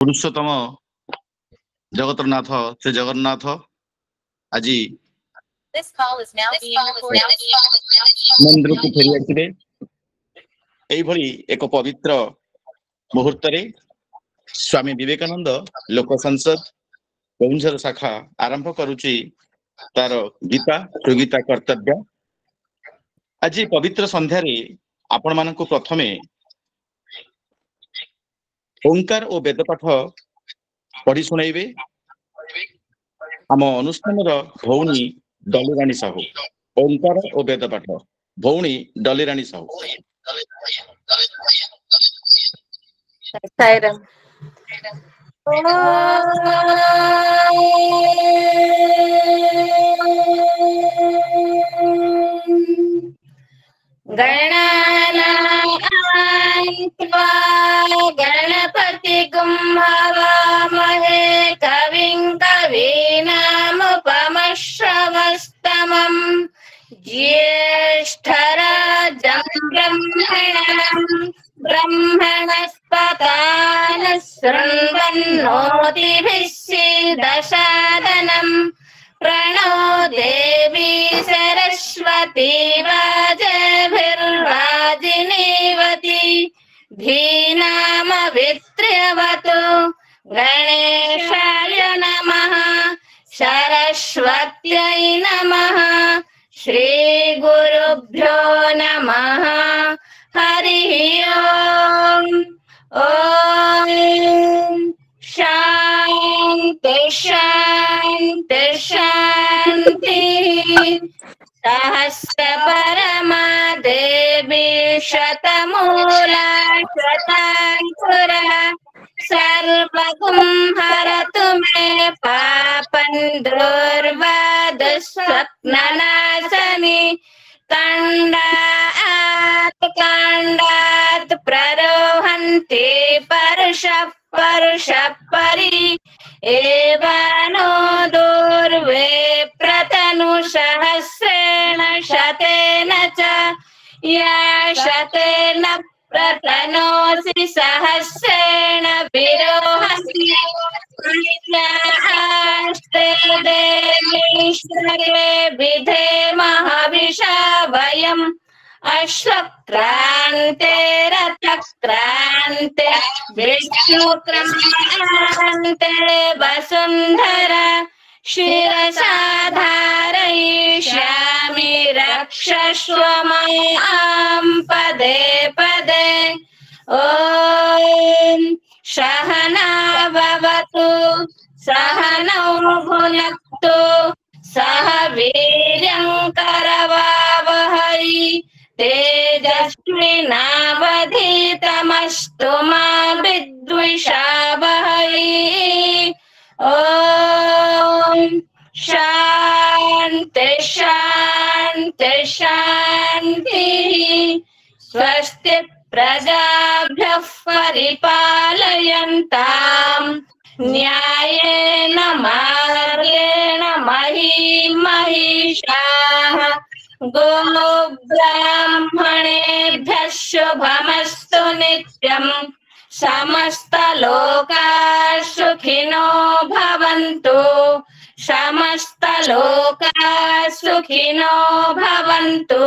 पुरुषोत्तम जगतरनाथ से जगन्नाथ आज मंदिर को फेरी आसिले एक पवित्र मुहूर्त स्वामी विवेकानंद लोक संसद केउंझर शाखा आरंभ करुची तार गीता सुगीता कर्तव्य। आज पवित्र संध्या आपण मानक प्रथमे ओंकार और वेदपाठ पढ़ी शुणाइबे आम अनुष्ठान भौणी डलिराणी साहू। ओंकार और वेदपाठ भौणी डलिराणी साहू। गणपति गुम्भवामहे कविं कवीनामुपमश्रवस्तमम् ज्येष्ठराजं ब्रह्मणस्पतान शृण्वन्नोतिभिः सीदसादनम् प्रणो देवी सरस्वती वाजभिर्वाजिनीवती धीनामवित्र्यवतु गणेशाय नमः सरस्वत्यै नमः श्रीगुरुभ्यो नमः हरिः ओम्। ॐ शान्ति शान्ति शान्तिः। सहस्रपरमा देवी शतमूला शताङ्कुरा सर्वगुंहरतु मे पापं दुर्वादस्वप्ननाशनि काण्डात् प्ररोहन्ति परशः परि एवानो दूर्वे प्रतनुसहस्रेण शतेन च या शतेन प्रतनोऽसि सहस्रेण विरोहसि आस्ते देवीश्वरे विधेमः हविषा वयम् अश्वक्रान्ते रथक्रान्ते विष्णुक्रान्ते वसुन्धरा शिरसा धारयिष्यामि रक्षस्व मां पदे पदे। ॐ सहना भवतु सहनौ भुनक्तु सह वीर्यं करवावहै तेजस्विनावधीतमस्तु मा विद्विषावहै। ॐ शान्ति शान्ति शान्तिः। स्वस्ति प्रजाभ्यः परिपालयन्ताम् न्यायेन मार्गेण महीं महिषाः गोब्राह्मणेभ्यः शुभमस्तु नित्यम् समस्तलोकाः सुखिनो भवन्तु समस्तलोकाः सुखिनो भवन्तु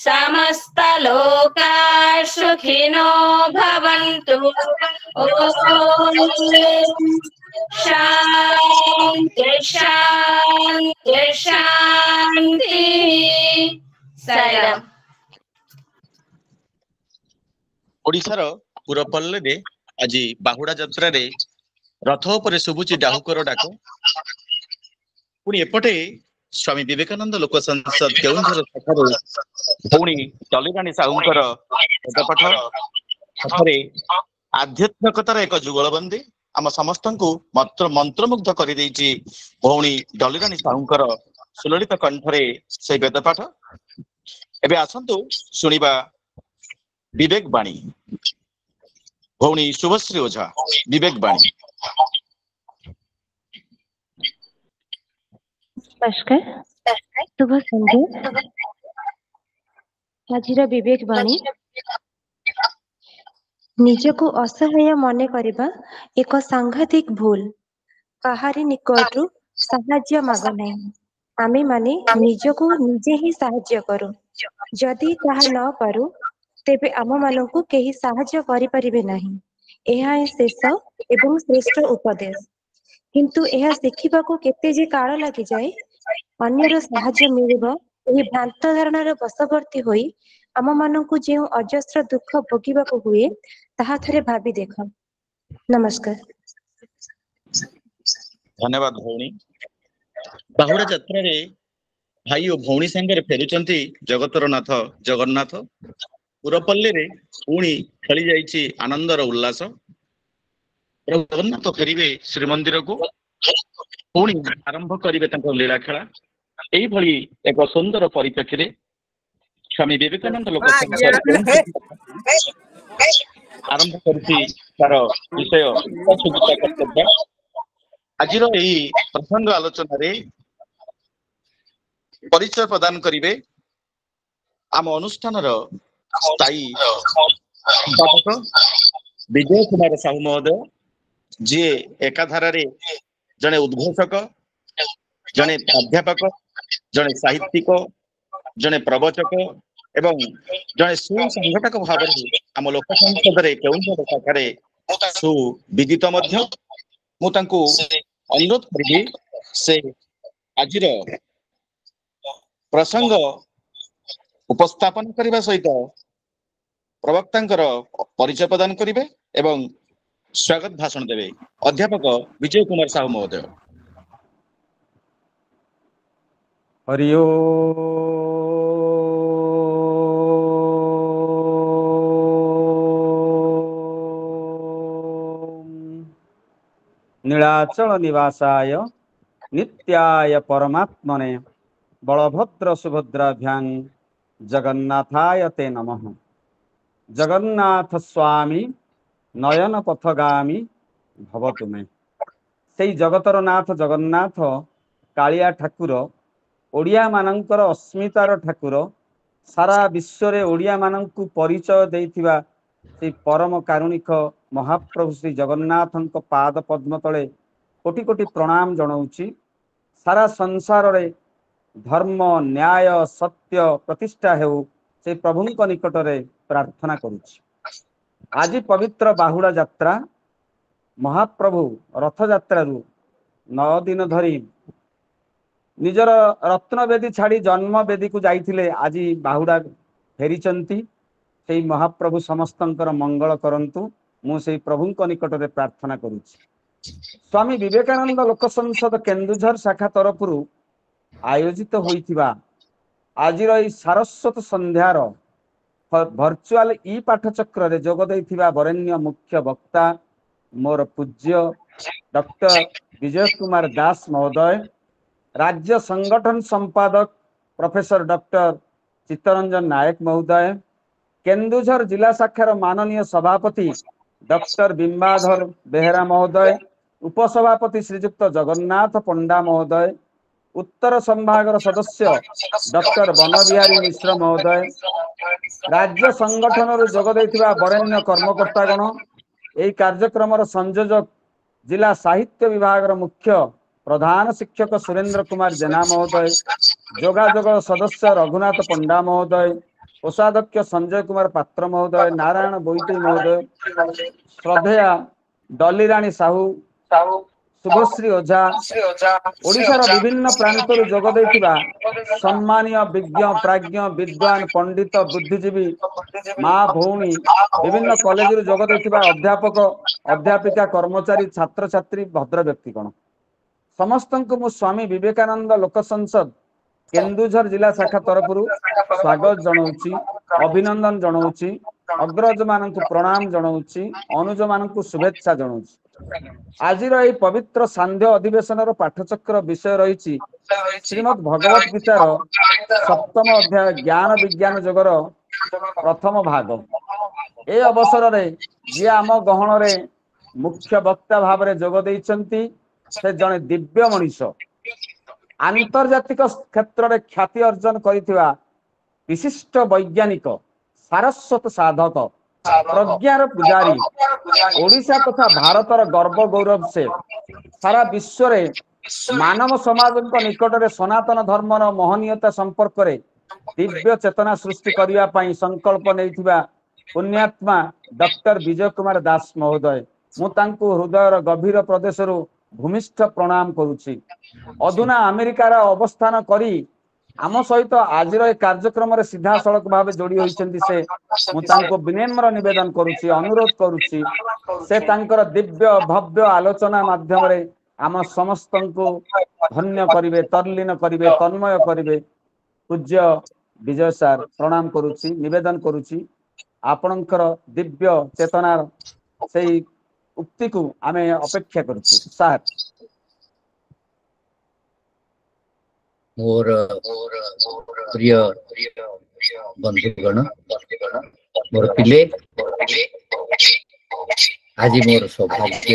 समस्तलोकाः सुखिनो भवन्तु। ॐ शान्ति शान्ति शान्तिः। साईराम। ओडिशार पुरपल्ले आज बाहुड़ा यात्रा रे रथ पर शुभुची डाहुकर डाक। पुणी एपटे स्वामी विवेकानंद लोक संसद केउंझर शाखार भौणी डलिराणी साहूंकर पदपाठ पाठरे आध्यात्मिकतार एक जुगलबंदी आम समस्त को मंत्रमुग्ध कर भौणी डलिराणी साहूंकर सुललित कंठरे से वेदपाठ। एबे आसंतु सुनिबा विवेक बाणी भौणी शुभश्री ओझा। विवेक बाणी। नमस्कार शुभ संध्या। आज विवेक बाणी ନିଜକୁ ଅସହାୟ ମନେ କରିବା ଏକ ସାଂଘାତିକ ଭୁଲ। କାହାରି ନିକଟରୁ ସାହାଯ୍ୟ ମାଗ ନାହିଁ। ଆମେମାନେ ନିଜକୁ ନିଜେ ହିଁ ସାହାଯ୍ୟ କରୁ। ଯଦି ତାହା ନ ପାରୁ ତେବେ ଆମମାନଙ୍କୁ କେହି ସାହାଯ୍ୟ କରିପାରିବେ ନାହିଁ। ଏହା ହିଁ ଶେଷ ଏବଂ ଶ୍ରେଷ୍ଠ ଉପଦେଶ। କିନ୍ତୁ ଏହା ଶିଖିବାକୁ କେତେ ଯେ କାଳ ଲାଗିଯାଏ। ଅନ୍ୟର ସାହାଯ୍ୟ ମିଳିବ ଏହି ଭ୍ରାନ୍ତ ଧାରଣାର ବଶବର୍ତ୍ତୀ ହୋଇ ଆମମାନଙ୍କୁ ଯେଉଁ ଅଜସ୍ର ଦୁଃଖ ଭୋଗିବାକୁ ହୁଏ ତାହା ଥରେ ଭାବି ଦେଖ। ନମସ୍କାର। ଧନ୍ୟବାଦ ଭଉଣୀ। ବାହୁଡା ଯାତ୍ରାରେ ଭାଇ ଓ ଭଉଣୀ ସାଙ୍ଗରେ ଫେରୁଛନ୍ତି ଜଗତର ନାଥ ଜଗନ୍ନାଥ। ପୁରପଲ୍ଲୀରେ ପୁଣି ଖେଳି ଯାଇଛି ଆନନ୍ଦର ଉଲ୍ଲାସ। ପ୍ରଭୁ ଜଗନ୍ନାଥ ଫେରିବେ ଶ୍ରୀମନ୍ଦିରକୁ, ପୁଣି ଆରମ୍ଭ କରିବେ ତାଙ୍କ ଲୀଳା ଖେଳା। ଏଇଭଳି ଏକ ସୁନ୍ଦର ପରିପ୍ରେକ୍ଷୀରେ ସ୍ୱାମୀ ବିବେକାନନ୍ଦ ଲୋକ ସଂସଦ ଆରମ୍ଭ କରିଛି ତାର ବିଷୟ ସହଯୋଗିତା କର୍ତ୍ତବ୍ୟ। ଆଜିର ଏହି ପ୍ରସଙ୍ଗ ଆଲୋଚନାରେ ପରିଚୟ ପ୍ରଦାନ କରିବେ ଆମ ଅନୁଷ୍ଠାନର ସ୍ଥାୟୀ ସମ୍ପାଦକ ବିଜୟ କୁମାର ସାହୁ ମହୋଦୟ, ଯିଏ ଏକାଧାରାରେ ଜଣେ ଉଦ୍ଘୋଷକ, ଜଣେ ପ୍ରାଧ୍ୟାପକ, ଜଣେ ସାହିତ୍ୟିକ, ଜଣେ ପ୍ରବଚକ ଏବଂ ଜଣେ ସୁସଂଗଠକ ଭାବରେ ଆମ ଲୋକ ସଂସଦରେ କେଉଁଝର ଶାଖାରେ ସୁବିଦିତ ମଧ୍ୟ। ମୁଁ ତାଙ୍କୁ ଅନୁରୋଧ କରିବି ସେ ଆଜିର ପ୍ରସଙ୍ଗ ଉପସ୍ଥାପନ କରିବା ସହିତ ପ୍ରବକ୍ତାଙ୍କର ପରିଚୟ ପ୍ରଦାନ କରିବେ ଏବଂ ସ୍ୱାଗତ ଭାଷଣ ଦେବେ। ଅଧ୍ୟାପକ ବିଜୟ କୁମାର ସାହୁ ମହୋଦୟ। ହରି ନୀଳାଚଳ ନିବାସାୟ ନିତ୍ୟାୟ ପରମାତ୍ମନେ ବଳଭଦ୍ର ସୁଭଦ୍ରାଭ୍ୟାଂ ଜଗନ୍ନାଥାୟ ତେ ନମଃ। ଜଗନ୍ନାଥ ସ୍ୱାମୀ ନୟନ ପଥଗାମୀ ଭବ ତୁମେ। ସେଇ ଜଗତର ନାଥ ଜଗନ୍ନାଥ କାଳିଆ ଠାକୁର, ଓଡ଼ିଆ ମାନଙ୍କର ଅସ୍ମିତାର ଠାକୁର, ସାରା ବିଶ୍ୱରେ ଓଡ଼ିଆ ମାନଙ୍କୁ ପରିଚୟ ଦେଇଥିବା ସେଇ ପରମ କାରୁଣିକ ମହାପ୍ରଭୁ ଶ୍ରୀ ଜଗନ୍ନାଥଙ୍କ ପାଦ ପଦ୍ମ ତଳେ କୋଟି କୋଟି ପ୍ରଣାମ ଜଣାଉଛି। ସାରା ସଂସାରରେ ଧର୍ମ ନ୍ୟାୟ ସତ୍ୟ ପ୍ରତିଷ୍ଠା ହେଉ ସେ ପ୍ରଭୁଙ୍କ ନିକଟରେ ପ୍ରାର୍ଥନା କରୁଛି। ଆଜି ପବିତ୍ର ବାହୁଡା ଯାତ୍ରା, ମହାପ୍ରଭୁ ରଥଯାତ୍ରାରୁ 9 ଦିନ ଧରି ନିଜର ରତ୍ନବେଦୀ ଛାଡ଼ି ଜନ୍ମବେଦୀକୁ ଯାଇଥିଲେ, ଆଜି ବାହୁଡା ଫେରିଛନ୍ତି। ସେଇ ମହାପ୍ରଭୁ ସମସ୍ତଙ୍କର ମଙ୍ଗଳ କରନ୍ତୁ, ମୁଁ ସେଇ ପ୍ରଭୁଙ୍କ ନିକଟରେ ପ୍ରାର୍ଥନା କରୁଛି। ସ୍ୱାମୀ ବିବେକାନନ୍ଦ ଲୋକ ସଂସଦ କେନ୍ଦୁଝର ଶାଖା ତରଫରୁ ଆୟୋଜିତ ହୋଇଥିବା ଆଜିର ଏହି ସାରସ୍ୱତ ସନ୍ଧ୍ୟାର ଭର୍ଚୁଆଲ ଇ ପାଠଚକ୍ରରେ ଯୋଗ ଦେଇଥିବା ବରେଣ୍ୟ ମୁଖ୍ୟ ବକ୍ତା ମୋର ପୂଜ୍ୟ ଡକ୍ଟର ବିଜୟ କୁମାର ଦାସ ମହୋଦୟ, राज्य संगठन संपादक प्रोफेसर डॉक्टर चित्तरंजन नायक महोदय, केन्दुझर जिला शाखार माननीय सभापति डॉक्टर बिंबाधर बेहेरा महोदय, उपसभापति श्रीजुक्त जगन्नाथ पंडा महोदय, उत्तर संभागर सदस्य डॉक्टर बनबिहारी मिश्र महोदय, राज्य संगठन जोग देथिबा बरेण्य कर्मकर्तागण, एही कार्यक्रम संयोजक जिला साहित्य विभाग मुख्य प्रधान शिक्षक सुरेंद्र कुमार जेना महोदय, जोगाजोग सदस्य रघुनाथ पंडा महोदय, कोषाध्यक्ष संजय कुमार पात्र महोदय, नारायण बोईटे महोदय, श्रद्धेया डलीराणी साहू, शुभश्री ओझा, ओडिशार विभिन्न प्रांतर जोग देथिबा सम्मानीय विज्ञ प्राज्ञ विद्वान पंडित बुद्धिजीवी माँ भौणी, विभिन्न कॉलेज जोग देथिबा अध्यापक अध्यापिका कर्मचारी छात्र छात्री भद्र व्यक्तिगण समस्त को मु स्वामी विवेकानंद लोक संसद केन्दुझर जिला शाखा तरफ स्वागत जनाऊँची, अभिनंदन जनाऊँची, अग्रज मानक प्रणाम जनाऊँची, अनुज मानक शुभेच्छा जनाऊँची। आज पवित्र सांध्य अधिवेशन पाठचक्र विषय रही श्रीमद् भगवत गीतार सप्तम अध्याय ज्ञान विज्ञान जगर प्रथम भाग। ए अवसर में जी आम गहन में मुख्य वक्ता भाव में जोग देइछंती से जड़े दिव्य मनीष, आंतर्जातिक क्षेत्र में ख्याति अर्जन करिथिबा विशिष्ट वैज्ञानिक सारस्वत साधक प्रज्ञार पुजारी ओडिशा तथा भारतर गर्व गौरव से सारा विश्व रे मानव समाज निकट में सनातन धर्मर महनीयता संपर्क में दिव्य चेतना सृष्टि करने पाई संकल्प नहीं पुण्यात्मा डॉक्टर विजय कुमार दास महोदय मुझे हृदयर गभीर प्रदेश भूमिष्ठ प्रणाम करुछि। अधुना अमेरिकार अवस्थान करी आम सहित आज कार्यक्रम सीधा सड़क भाव जोड़ी होती से मुझे विनम्र निवेदन करुछि अनुरोध करुछि से तांकर दिव्य भव्य आलोचना माध्यम आम समस्त को धन्य करिवे तल्लीन करिवे तन्मय करिवे। पूज्य विजय सार प्रणाम करुछि निवेदन करुछि आपणकर दिव्य चेतनार से उक्ति को आमे अपेक्षा करुछि सार। मोर प्रिय बंधुगण मोर पिले आज मोर सौभाग्य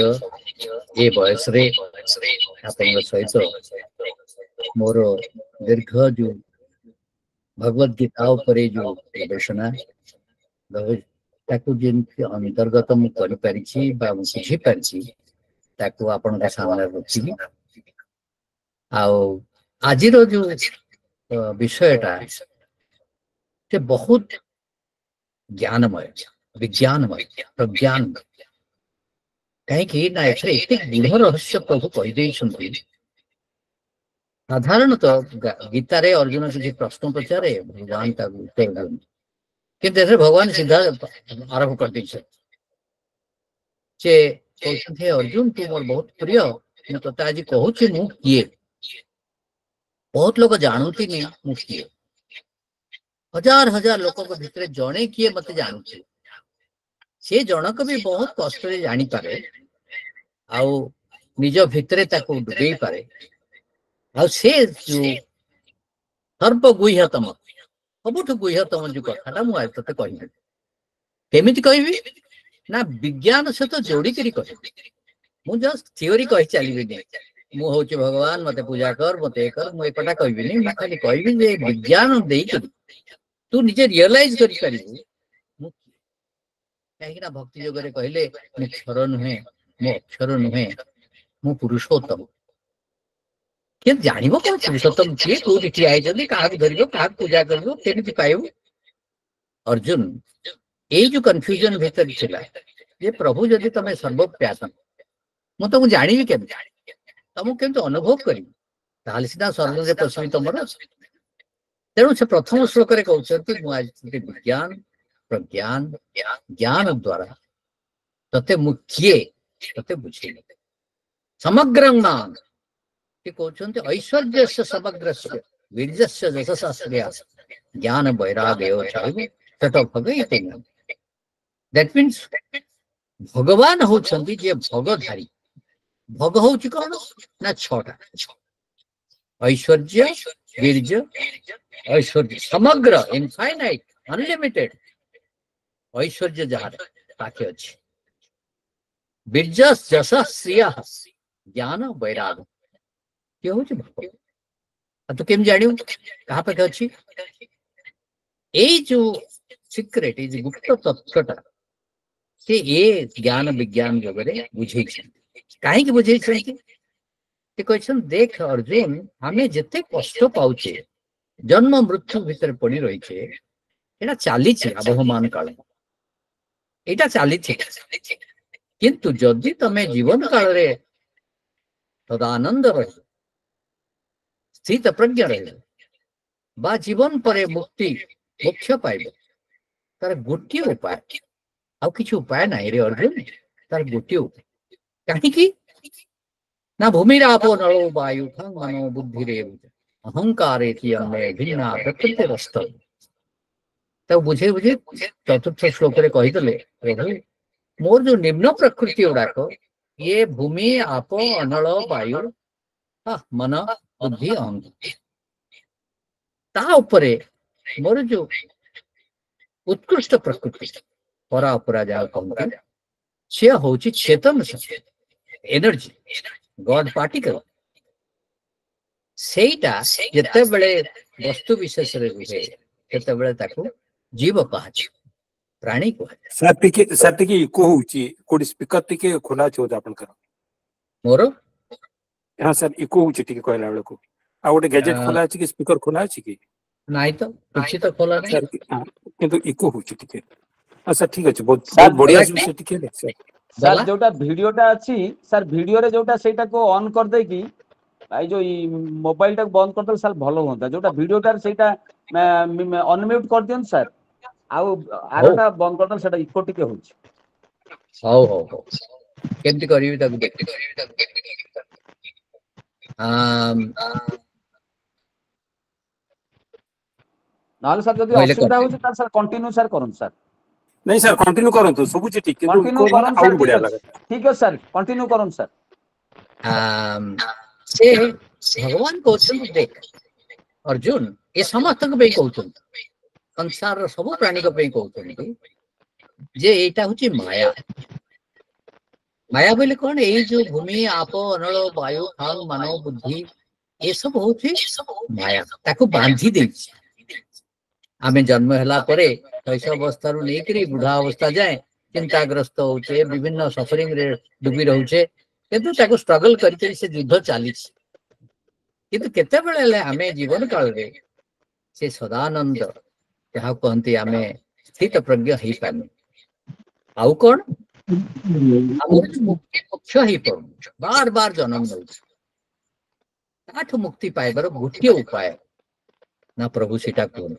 ए बयस रे आपन सहित मोर दीर्घ जो भगवद गीता उपरे जो गवेषणा ताकू जिन अंतर्गत मु करि परिछि बा मु बुझि परिछि ताकू आपन के सामने रखिबी। आउ आजिर जो विषयटा से बहुत ज्ञानमय विज्ञानमय प्रज्ञान कहीं ना एते गूढ़ रहस्य प्रभु कहीदे साधारणतः गीतार अर्जुन किसी प्रश्न पचारे भगवान का उत्तर दिखाते किंतु भगवान सीधा आरंभ कर कहते अर्जुन तू मोर बहुत प्रिय मैं तो आज कहूँ मु किए बहुत लोग जानती नहीं मु किए हजार हजार लोक भितर जड़े किए मत जानूचे से जनक भी बहुत कष्ट जानी पारे आउ निज भितरे ताको डुबे पारे आ से जो सर्वगुह्यतम सबुठ गुह्यतम जो कथाटा मुझे ते कहबी केमी कहबी ना विज्ञान सहित जोड़ी करी कहबी मु जस्ट थियोरी कही चलि मु हूँ भगवान मते पूजा कर मते कर मु एकटा कहबी नहीं खाली कहबी जे विज्ञान दे तू निजे रियलाइज करि पारिबु कहीं भक्ति जोगरे कहले मु क्षर नुहे मो अक्षर नुहे मु पुरुषोत्तम कि जानव कौन पुरुषोत्तम किए तू देखी आई क्या धर क्या पूजा कर पाइबू। अर्जुन ये जो कन्फ्यूजन भीतर थिला ये प्रभु जदि तमें सर्वव्यापन मु तुमको जानी के तुमको केमती अनुभव करी सीधा स्वर्ग से पशु तुम तेणु से प्रथम श्लोक कहते मुझे विज्ञान प्रज्ञान ज्ञान द्वारा तते मुख्य तते बुझे समग्र नाम कहते ऐश्वर्य से समग्र वीर्य से यशशास्त्र ज्ञान वैराग्य भगवती दैट मीन्स भगवान होती जे भगधारी भग हूँ कौन ना छटा ऐश्वर्य वीर्य ऐश्वर्य समग्र इनफाइनाइट अनलिमिटेड ऐश्वर्य जहाँ पाखे अच्छे वीर्य यश श्रिय ज्ञान वैराग ये हूँ भगवान तो केम जान क्या पाखे अच्छी जो सिक्रेट ये गुप्त तत्वटा से ये ज्ञान विज्ञान जगह बुझे कहीं बुझे कहते देख अर्जुन आम जिते कष्ट पाचे जन्म मृत्यु भितर पड़ी रही है चली आबहमान काल यहाँ चली किंतु जदि तमें जीवन काल रे तदानंद रह स्थित प्रज्ञा रह जीवन पर मुक्ति मोक्ष पाइब तार गोटे उपाय आउ किसी उपाय ना रे अर्जुन तार गोटे उपाय कहीं ना भूमिरापो नलो वायु मनो बुद्धि रे अहंकार भिन्ना प्रकृति रस्त तब बुझे बुझे चतुर्थ श्लोक कहीदे प्रभु मोर जो निम्न प्रकृति गुड़ाक ये भूमि आप अनल वायु मन बुद्धि अहंकार ताऊपर मोर जो उत्कृष्ट प्रकृति परापरा जहाँ कहते सी हूँ चेतन एनर्जी गॉड पार्टिकल सेटा जिते बड़े वस्तु विशेष रुहे से जीव कह प्राणी को सर टिके इको होची कोडी स्पीकर टिके खोला छै आपनकर मोर हां सर इको होची टिके कहला बेले को आ गोटे गैजेट खोला अछि कि स्पीकर खोला अछि कि नहीं तो कुछ तो खोला नहीं सर किंतु इको होची टिके अच्छा ठीक अछि बहुत सर, बहुत बढ़िया बोला से टिके सर सर बोला? जोटा वीडियोटा अछि सर वीडियो रे जोटा सेटा को ऑन कर दे कि भाई जो मोबाइल टा बंद कर दे सर भलो होता जोटा वीडियोटा सेटा अनम्यूट कर दियन सर आउ आरोटा बंद कर दे सेटा इको टिके होची हो केमती करिवि ताकू देख नाले सर जदी पहिले असुविधा कर होची त सर कंटिन्यू सर करन सर नहीं सर कंटिन्यू करंतु सब कुछ ठीक किंतु कंटिन्यू इको करन और सर बढ़िया लगा ठीक है सर कंटिन्यू करन सर से भगवान कहते देख अर्जुन ये समस्त कहते संसार सब प्राणी कहते जे एटा हूँ माया माया बोले कौन ये जो भूमि आप अनल वायु थल मानव बुद्धि ये सब हूँ माया ताको बांधी दे आमे जन्म है शैशव अवस्था नहीं बुढ़ा अवस्था जाए चिंताग्रस्त होचे विभिन्न सफरिंग रे डूबी रोचे किंतु ताको स्ट्रगल करके से युद्ध चली किंतु केते बेले आमे जीवन काल रे से सदानंद जहाँ कहते आमे स्थित प्रज्ञ हो पाने आउ कौन मुक्ति मोक्ष ही पड़ू बार बार जन्म नौ मुक्ति पाइबार गोटे उपाय ना प्रभु सीटा कहूँ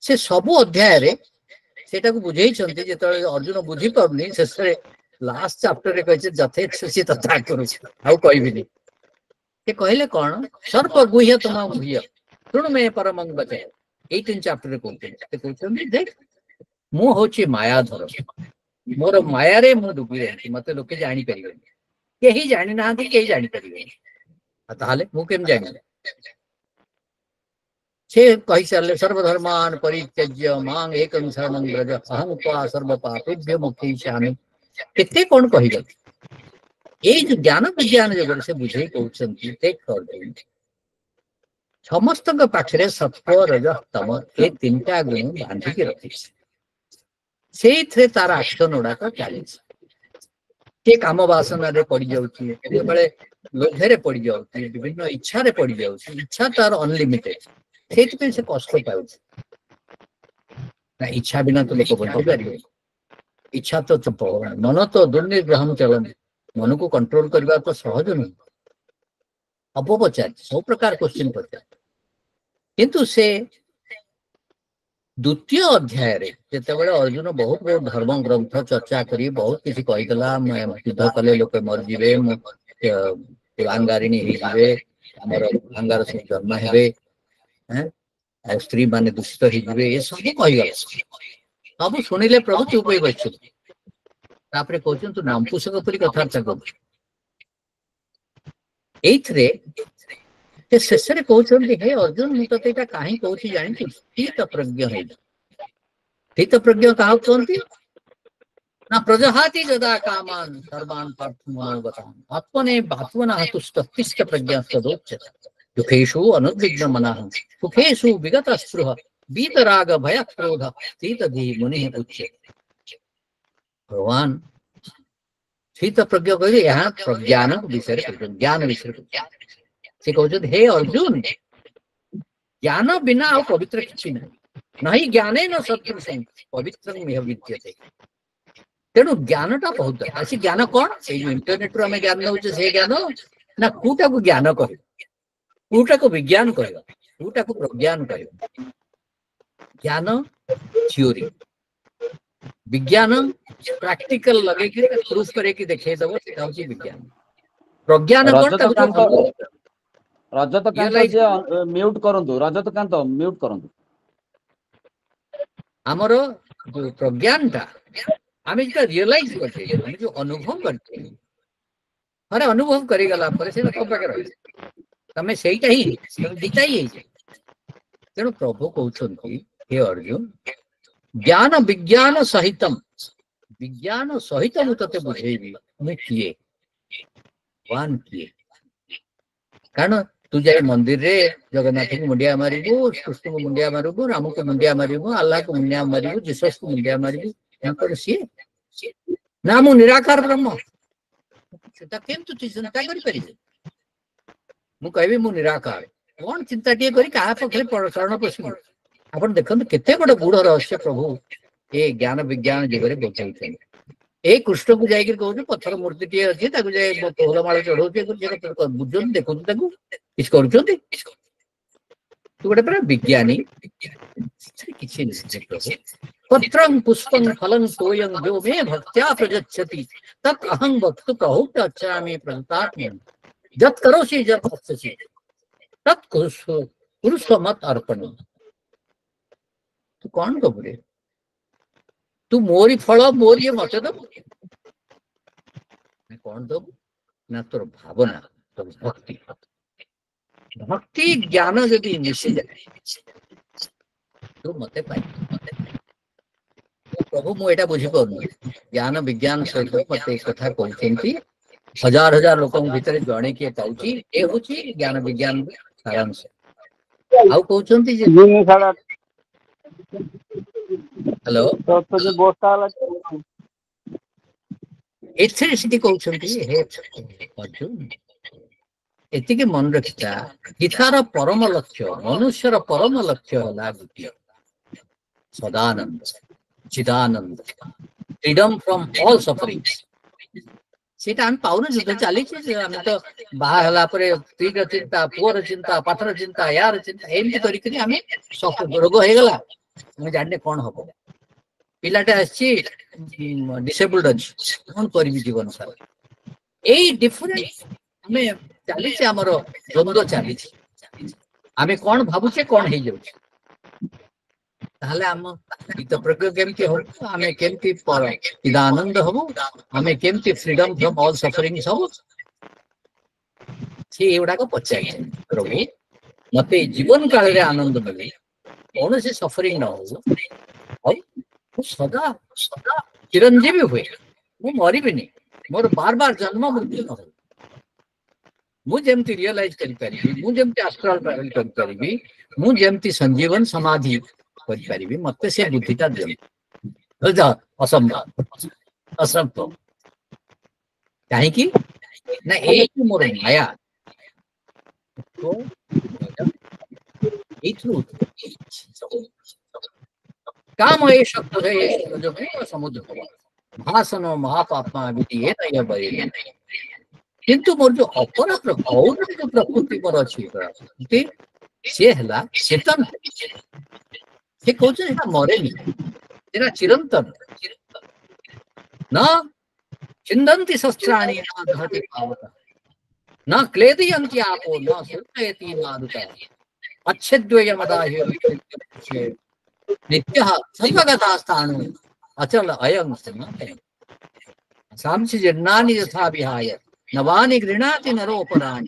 से सबु अध्याय रे सेटा को बुझे अर्जुन बुझी पारनी शेष लास्ट चैप्टर रे कहছে যথেচ্ছি তথা করুছি आउ कहबिनी से कहले कौन सर्प गुह्य तुम गुह्य शुणु में परमं बचे 18 चैप्टर रे कहते देख मु होची मायाधर मोर माया रे मु डूबी रही मते लोके जानी परिबे केही जानि नाहंती केही जानि परिबे ताले मु केम जानि से कहि सारे सर्वधर्मान परित्यज्य मां एकं शरणं व्रज अहं त्वा सर्व पापेभ्यो मोक्षयिष्यामि केते कोन कहि गल ए जो ज्ञान विज्ञान जगत से बुझे कहउछंती टेक कर दे समस्त पाखरे सत्व रज तम ए तीनटा गुण बांधी के रखि से थे तार एक्शन उडाक चली के काम वासना रे पड़ी जाउची बेले लोभे रे पड़ी जाउची विभिन्न इच्छा रे पड़ी जाउची इच्छा तार अनलिमिटेड से कष्ट पाऊ ना इच्छा बिना तो लोक बंची पारे इच्छा तो मन तो दुर्निग्रह चलन मन को कंट्रोल करने तो सहज नहीं अपपचार सब प्रकार क्वेश्चन पचार किंतु से द्वितीय अध्याय रे जेतेबेले अर्जुन बहुत बहुत धर्म ग्रंथ चर्चा करी बहुत किसी कहीदेला युद्ध कले लोक मरजिबे अंगारिणी होइजिबे हमर अंगार से जन्म हेबे हैं स्त्री माने दूषित होइजिबे ये सब कहीगला सब सुनिले प्रभु चुप होई बसछु तापरे कहछन तू नाम पुस्तक परि कथार्थ कर एथरे ते शेषरे कहछन हे अर्जुन मु तते एटा काहे कहछि जानि तू स्थित प्रज्ञ है स्थित प्रज्ञ काह कहंती ना प्रजहाति जदा कामान सर्वान पार्थमनोगतान आत्मने भात्वना तुष्टिष्ट प्रज्ञा सदोच्य दुखेषु अनुद्विग्न मनः सुखेषु विगत स्पृह वीतराग भय क्रोध स्थितधि मुनिः उच्यते भगवान स्थित प्रज्ञ कहे यहाँ प्रज्ञान विषय ज्ञान विषय से कहते हे अर्जुन ज्ञान बिना आ पवित्र किसी नहीं ज्ञाने न सत्पुरुष पवित्र विद्यते तेणु ज्ञानटा बहुत अच्छी ज्ञान कौन से इंटरनेट रो ज्ञान नौ से ज्ञान ना कूटा को ज्ञान कह कूटा को विज्ञान कह कूटा को प्रज्ञान कह ज्ञान थ्योरी विज्ञान प्रैक्टिकल लगे कि प्रूफ करे कि देखे दबो सेटा होची विज्ञान प्रज्ञान कोन रजतकांत जे म्यूट करंतु रजतकांत म्यूट करंतु हमरो जो प्रज्ञानटा आमे जेटा रियलाइज करते हम जो अनुभव करते अरे अनुभव करी गला पर से तो पाके रही तमे सेईटा ही दिता ही तेणु प्रभु कहउछंती हे अर्जुन ज्ञान विज्ञान सहितम विज्ञान सहित मु तते बुझेबी मु किए वन किए कारण तू जाए मंदिर रे जगन्नाथ को मुंडिया मारिबू, कृष्ण को मुंडिया मारिबू, राम को मुंडिया मारिबू, अल्लाह को मुंडिया मारिबू, जीसस को मुंडिया मारिबू सी ना मु निराकार ब्रह्म सेटा केमतु चिंता करि परिबे मु कहबी मु निराकार कौन चिंता टिए करी कहा पखरे शरण पशिबू आपण देखंतु केते बड़ गूढ़ रहस्य प्रभु ए ज्ञान विज्ञान जगरे बचाइछन ए कृष्ण को जाई कहू पत्थर मूर्ति टी अच्छी जाए तोहलमाल चढ़ाऊ बुझुन देखु किस करूँ तू गोटे पूरा विज्ञानी किसी पत्रं पुष्पं फलं तोयं जो मे भक्त्या प्रयच्छति तत् अहं वक्तु प्रहुत अच्छामि प्रतात्म्यं जत करोसि जत हस्तसि तत् कुरुस्व मत अर्पण तू कौन कबू रे तू मोरी फल मोर ये मत दबू कौन दबू ना तोर भावना तोर भक्ति भक्ति ज्ञान यदि मिशी जाए तो मते पाई प्रभु मु एटा बुझी पाउनु ज्ञान विज्ञान सहित मते कथा कहउछन्ती हजार हजार लोकन भितर जणे के पाउची ए होची ज्ञान विज्ञान सारांश आउ कहउछन्ती जे हेलो तो जो बोस्ता वाला एथे सिटी कहउछन्ती हे अर्जुन एतिके मन रखिता गीतार परम लक्ष्य मनुष्यर परम लक्ष्य होला गोटे सदानंद चिदानंद फ्रीडम फ्रॉम ऑल सफरिंग सेटा हम पाउन जुद चली हम तो बाहा हला परे स्त्रीर चिंता पुअर चिंता पाठर चिंता यार चिंता एमती करिकरी हमें रोग हो गला हम जाने कौन हम पिलाटे आछि डिसेबल्ड अछि कौन करी जीवन सारा ए डिफरेंस हमें चली आमर द्वंद्व चली आम कौन भावुचे कौन हो जाऊे ताहले आम गीत प्रक्रिया केमती हो आम केमती चिदानंद हबु आम केमती फ्रीडम फ्रॉम ऑल सफरिंग सब से एगुड़ाक पचारे प्रभु मते जीवन काल रे आनंद मिले कौन से सफरिंग न हो सदा सदा चिरंजीवी हुए मु मरबिनी मोर बार बार जन्म मृत्यु न हो मुझे रियलाइज करी मुझे आस्ट्राल ट्रावेल करी मुझे संजीवन समाधि करी मत से बुद्धिटा दिया असंभव असंभव कहीं ना एक मोर माया काम ये शब्द है जो समुद्र भाषण महापापा विधि किंतु मोर जो अपर जो प्रकृति मोर अच्छी सी है चेतन से कौन मरे नहीं चिरंतन न छिंदन्ति शस्त्राणि न दहति पावक न क्लेदयन्ति आपो न सूर्ययति मारुतः अच्छेद्वयमदाह्य नित्यः सर्वगतास्थाणु अचल अयं सनातनः सांसि जीर्णानि यथा विहाय नवानि गृह्णाति नरोपराणि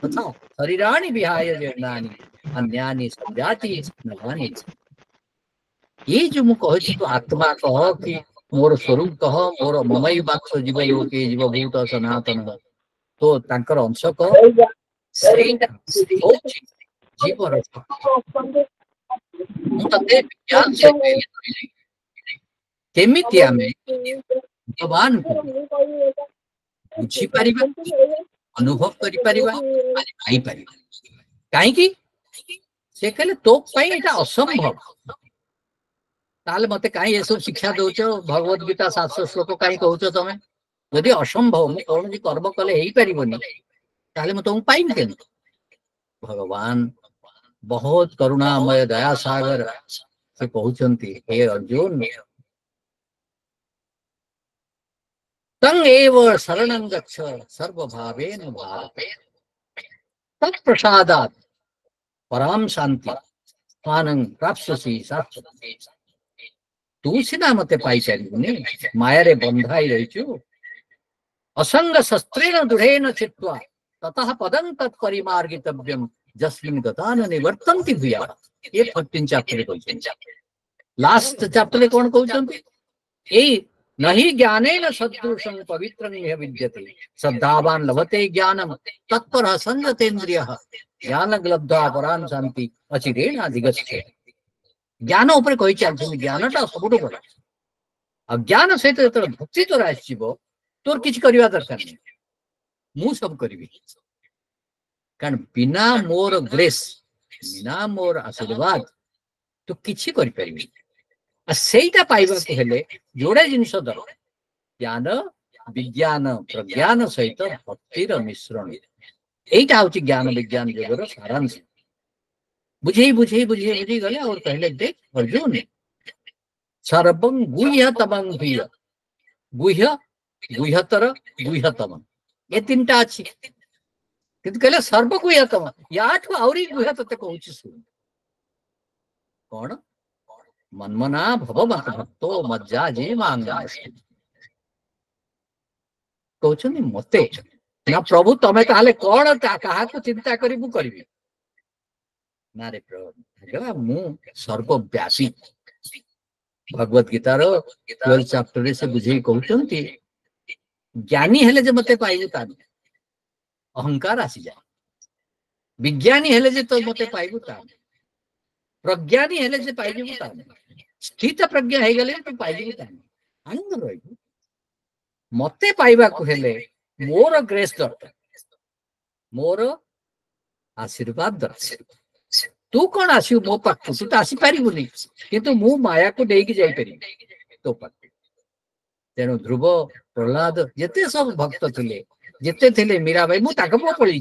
तथा शरीराणि विहाय जीर्णानि अन्यानि संजाति नवानि ये जो मु कहछि तो आत्मा कह कि मोर स्वरूप कह मोर ममई वाक्स जीव योगे जीवभूत सनातन तो तांकर अंश कह जीवर ज्ञान से केमिति आमे भगवान को बुझी पारिबा अनुभव करि पारिबा पाई पारिबा काहे कि से कहले तो पाई एटा असंभव ताले मते काहे ये सब शिक्षा दोच भगवत गीता 700 श्लोक काहे कहउछ तमे यदि असंभव मु कोन जी कर्म कले हेई पारिबोनी ताले म तुम पाइम केन भगवान बहुत करुणामय दया सागर से कहउछंती हे अर्जुन तंग एव शरणं गच्छ सर्वभावेन भारत तत्प्रसादात् पराम शांति स्वानं प्राप्स्यसि शाश्वती तू सीना मते पाई पारिबुनी माया रे बंधाई रहिछु असंग शस्त्रेण दृढ़ेन चित्वा ततः पदं तत्परिमार्गितव्यम जस्मिन् गतान निवर्तन्ति भूया ये 14 चैप्टर कहउछन्ति लास्ट चैप्टर कोन कहउछन्ति एई नहि ज्ञानेन सदृशं पवित्रं यः विद्यते श्रद्धावान् लभते ज्ञानं तत्परः संयतेन्द्रियः ज्ञान लब्ध्वा परां शांति अचिरेण अधिगच्छति ज्ञान ऊपर कहि चलछन ज्ञानटा सबुठु बड़ अज्ञान सहित जेतବେଳେ भक्ति तोर आसीब तोर किछ करिवा दरकार नहीं मु सब करिवि कारण बिना मोर ग्रेस बिना मोर आशीर्वाद तो किछि करि परिबि आ सेटा पाइबा को हेले जोड़े जिनिस दर ज्ञान विज्ञान प्रज्ञान सहित भक्तिर मिश्रण एटा होची ज्ञान विज्ञान जगर सारांश बुझे बुझे बुझे बुझी गले और कहले देख अर्जुन सर्वं गुह्यतमं भूय गुह्य गुह्यतर गुह्यतम ये तीनटा अछि किंतु कहले सर्व गुह्यतम याठु आउरी गुह्य तते कहूची सुन कोन मन्मना भव मत भक्तो मज्जा जे मांगस्ति कहउछनी मते ना प्रभु तमे ताले कोन काहा को चिंता करी मु करबी ना रे प्रभु मु सर्वव्यापी भगवत गीतार 12 चैप्टर से बुझे कहउछंती ज्ञानी हेले जे मते पाइबु ता अहंकार आसी जाए विज्ञानी हेले जे तो मते पाइबु ता प्रज्ञानी हेले जे पाइबु ता स्थित प्रज्ञा हे गले तो पाइबु ता आनंद रहिबु मते पाइबा को हेले मोर ग्रेस दरकार मोर आशीर्वाद दरकार तू कौन आसु मो पाख तू तो आसी पारिबुनी किंतु मु माया को देकी जाई पारि तो पाख तेणु ध्रुव प्रहलाद जेते सब भक्त थिले जेते थिले मीरा भाई मु ताक पो पळी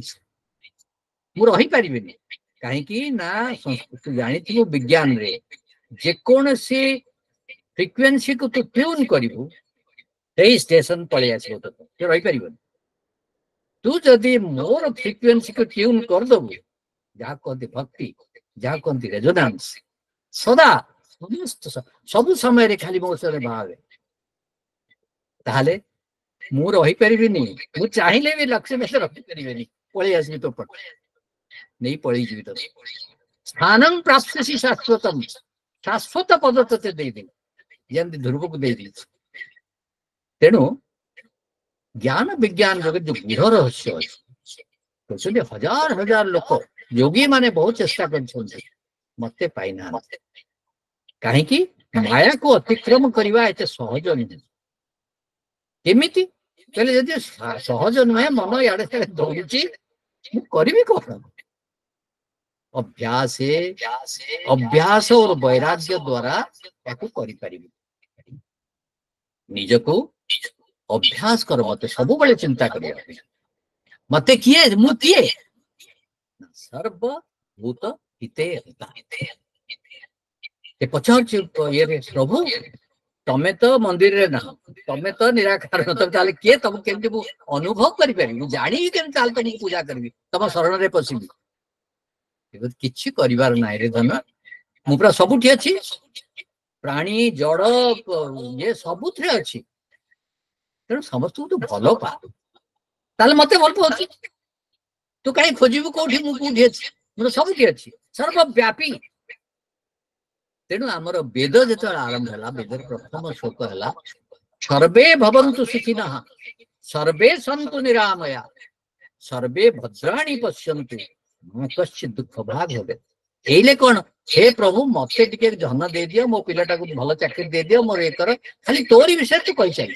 मु रही पारिबेनी काहे कि ना संस्कृत जानि थी विज्ञान रे जे कोन से फ्रीक्वेंसी को तू ट्यून करिवु तेई स्टेशन पळे आसीबो तो रही पारिबेनी तू जदी मोर फ्रीक्वेंसी को ट्यून कर दबु जा कहती भक्ति जा कहती रेजोनेंस सदा समस्त सब समय रे खाली मो सरे भावे ताले मु रही परिबिनी मु चाहिले भी लक्ष्य में रखि परिबिनी पळे आसी तो पट नहीं पळे जीवित स्थानं प्राप्स्यसि शाश्वतम शाश्वत पद तते दे दे यंति ध्रुव को दे दी तेणु ज्ञान विज्ञान जगत जो गूढ़ रहस्य तो हजार हजार लोक योगी माने बहुत चेष्टा कर मते पाइना कहीं माया को अतिक्रम करवा एते सहज नहीं केमिति कहले जदि सहज नुहे मन याडे से दौड़ुची करिवि कोन अभ्यास और वैराग्य द्वारा याकू करि परिबि निजको अभ्यास कर मते सब बळे चिंता करिया मते किए मु किए सर्वभूत हिते ते पचार ये रे प्रभु तमे तो मंदिर रे ना तमे तो निराकार न तब ताले के तब केमति मु अनुभव करि परिबि जानि केम ताल तो मु पूजा करबि तम शरण रे पसिबि किछि करिवार नाइ रे धन मु पूरा सबुठी अछि प्राणी जड़ ये सबुथरे अछि तेणु समस्त तो भल पा ताले मते भल पाउछि तू कहीं खोजबू कौटी मुझे मोर सब अच्छी सर्वव्यापी तेणु आमर वेद जो आरंभ है वेद प्रथम श्लोक है सर्वे भवन्तु सुखिनः सर्वे सन्तु निरामया सर्वे भद्राणि पश्यन्तु न कश्चित् दुख भाग होबे एले कौन हे प्रभु मते टिके धन दे दियो मो पिलाटा को भल चाकरी दे दियो मोर एकर खाली तोरी विषय तू कहि चाहि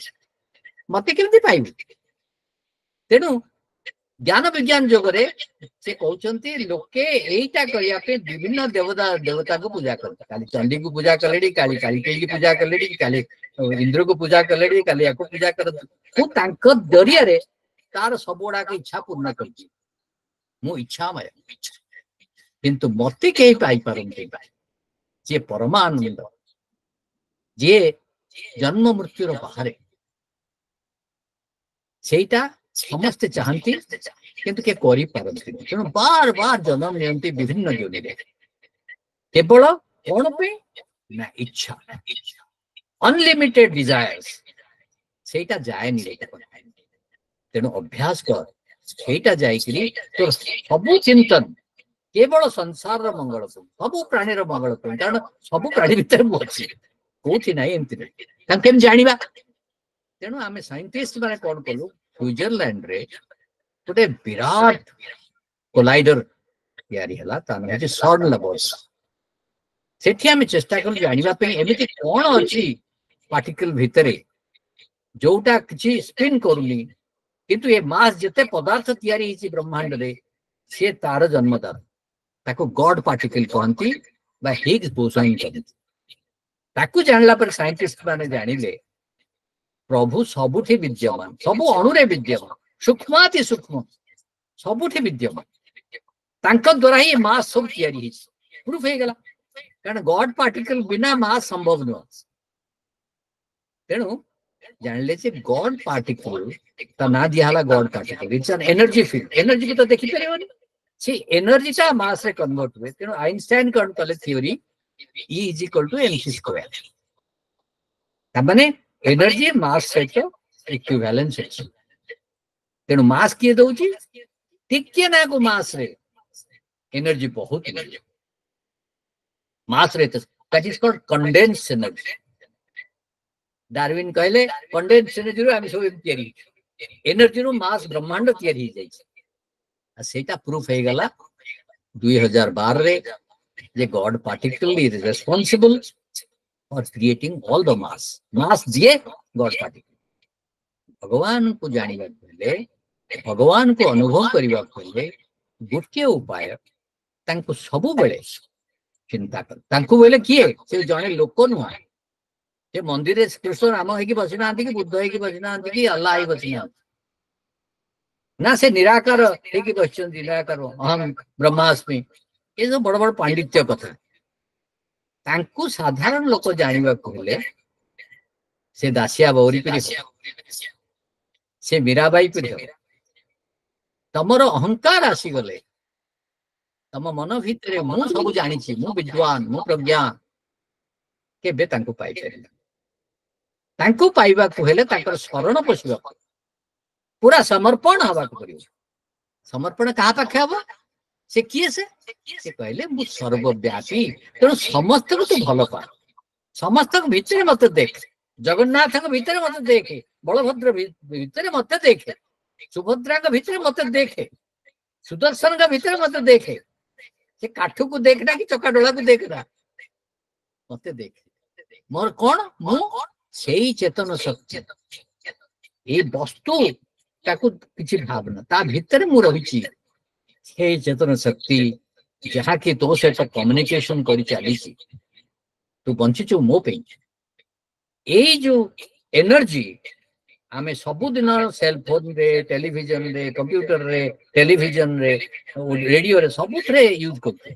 मते केमति पाइबु तेणु ज्ञान विज्ञान जगरे से कहते लोके एटा करिया पे विभिन्न देवता को पूजा करते काली चंडी को पूजा कलेडी काली काली की पूजा कलेडी काली इंद्र को पूजा कलेडी काली या को पूजा करते जरिया रे तार सबोड़ा की इच्छा पूर्ण करती मो इच्छा मय किंतु मते के पाई परंते जे परमानंद जे जन्म मृत्युर बाहर सेटा समस्ते चाहती किंतु के करि पारंती तेणु बार बार जन्म नियंती विभिन्न योनि रे केवल कौन पे ना इच्छा अनलिमिटेड डिजायर्स सेटा जाय नि तेणु अभ्यास कर सेटा जाय कि तो सब चिंतन केवल संसार रो मंगल को सब प्राणी रो मंगल को कारण सब प्राणी भीतर मु अछि कोथि नाही एंति तां केम जानिबा तेणु आमे साइंटिस्ट माने कोन कलु स्विट्जरलैंड रे गोटे विराट कोलाइडर तैयारी हला ता नाम जे सॉर्ड लेबल्स सेठी हम चेष्टा कर जानिबा पे एमिति कोन अछि पार्टिकल भितरे जोटा किछि स्पिन करूनी किंतु ये मास जते पदार्थ तैयारी हिची ब्रह्मांड रे से तार जन्मदार ताको गॉड पार्टिकल कहंती बा हिग्स बोसॉन कहंती ताको जानला पर साइंटिस्ट माने जानिले प्रभु सबुठी विद्यमान सबु अणुरे विद्यमान सूक्ष्माति सूक्ष्म सबुठी विद्यमान तांका द्वारा ही मास सब तैयारी हिची प्रूफ हे गला कारण गॉड पार्टिकल बिना मास संभव न तेणु जानले से गॉड पार्टिकल ता ना दियाला God particle it's an energy field energy को तो देखि परिबनी से एनर्जी ता मास रे कन्वर्ट हुए तेणु आइंस्टाइन कौन कले theory E is equal to mc square ता माने एनर्जी मास सहित इक्विवेलेंस अछि तेणु मास किए दउची टिके ना को मास रे एनर्जी बहुत मास रे that is called condensed energy Darwin कहले कंडेंस्ड एनर्जी रो हम सब तयारी एनर्जी रो मास ब्रह्मांड तयारी जाई आ सेटा प्रूफ हे गला 2012 रे जे God particle is responsible for creating all the mass the God particle भगवान को जानिबा पहले भगवान को अनुभव करबा पहले गोटे उपाय तांको सबु बेले चिंता कर तांको बेले किए से जने लोक नुआ से मंदिर रे कृष्ण राम है कि बसिना आंती कि बुद्ध है कि बसिना आंती कि अल्लाह है बसिना ना से निराकार है कि बसिन निराकार अहम ब्रह्मास्मि ये सब बड़ बड़ पांडित्य कथा तांको साधारण लोक जानिबा कहले से दासिया बौरी पिरि से मीराबाई पिरि तमर अहंकार आसी गले तम मन भितरे मु सब जानि छी मु विद्वान मु प्रज्ञान केबे तांको पाई परिला तांको पाइबा को हेले तांकर शरण पसिबा पूरा समर्पण हवा को परियो समर्पण कहा पाखे हबो से किए से कहले मु सर्वव्यापी तेणु समस्त को तू भल पा समस्त भितर मत देख जगन्नाथ भितर मत देखे बलभद्र भितर मत देखे सुभद्रा का भितर मत देखे सुदर्शन का भितर मत देखे से काठ को देखना कि चका डोला को देखना मत देखे मोर कौन मु सेई चेतन शक्ति ए वस्तु ताकू किछि भावना ता भितर मु रहिछि हे चेतन शक्ति जहाँ कि तो से कम्युनिकेशन करी चली तू बंचीचु मो पे ए जो एनर्जी आमे सबुदिन सेल फोन रे टेलीविजन रे कंप्यूटर रे टेलीविजन रे रेडियो रे सबुथरे यूज करते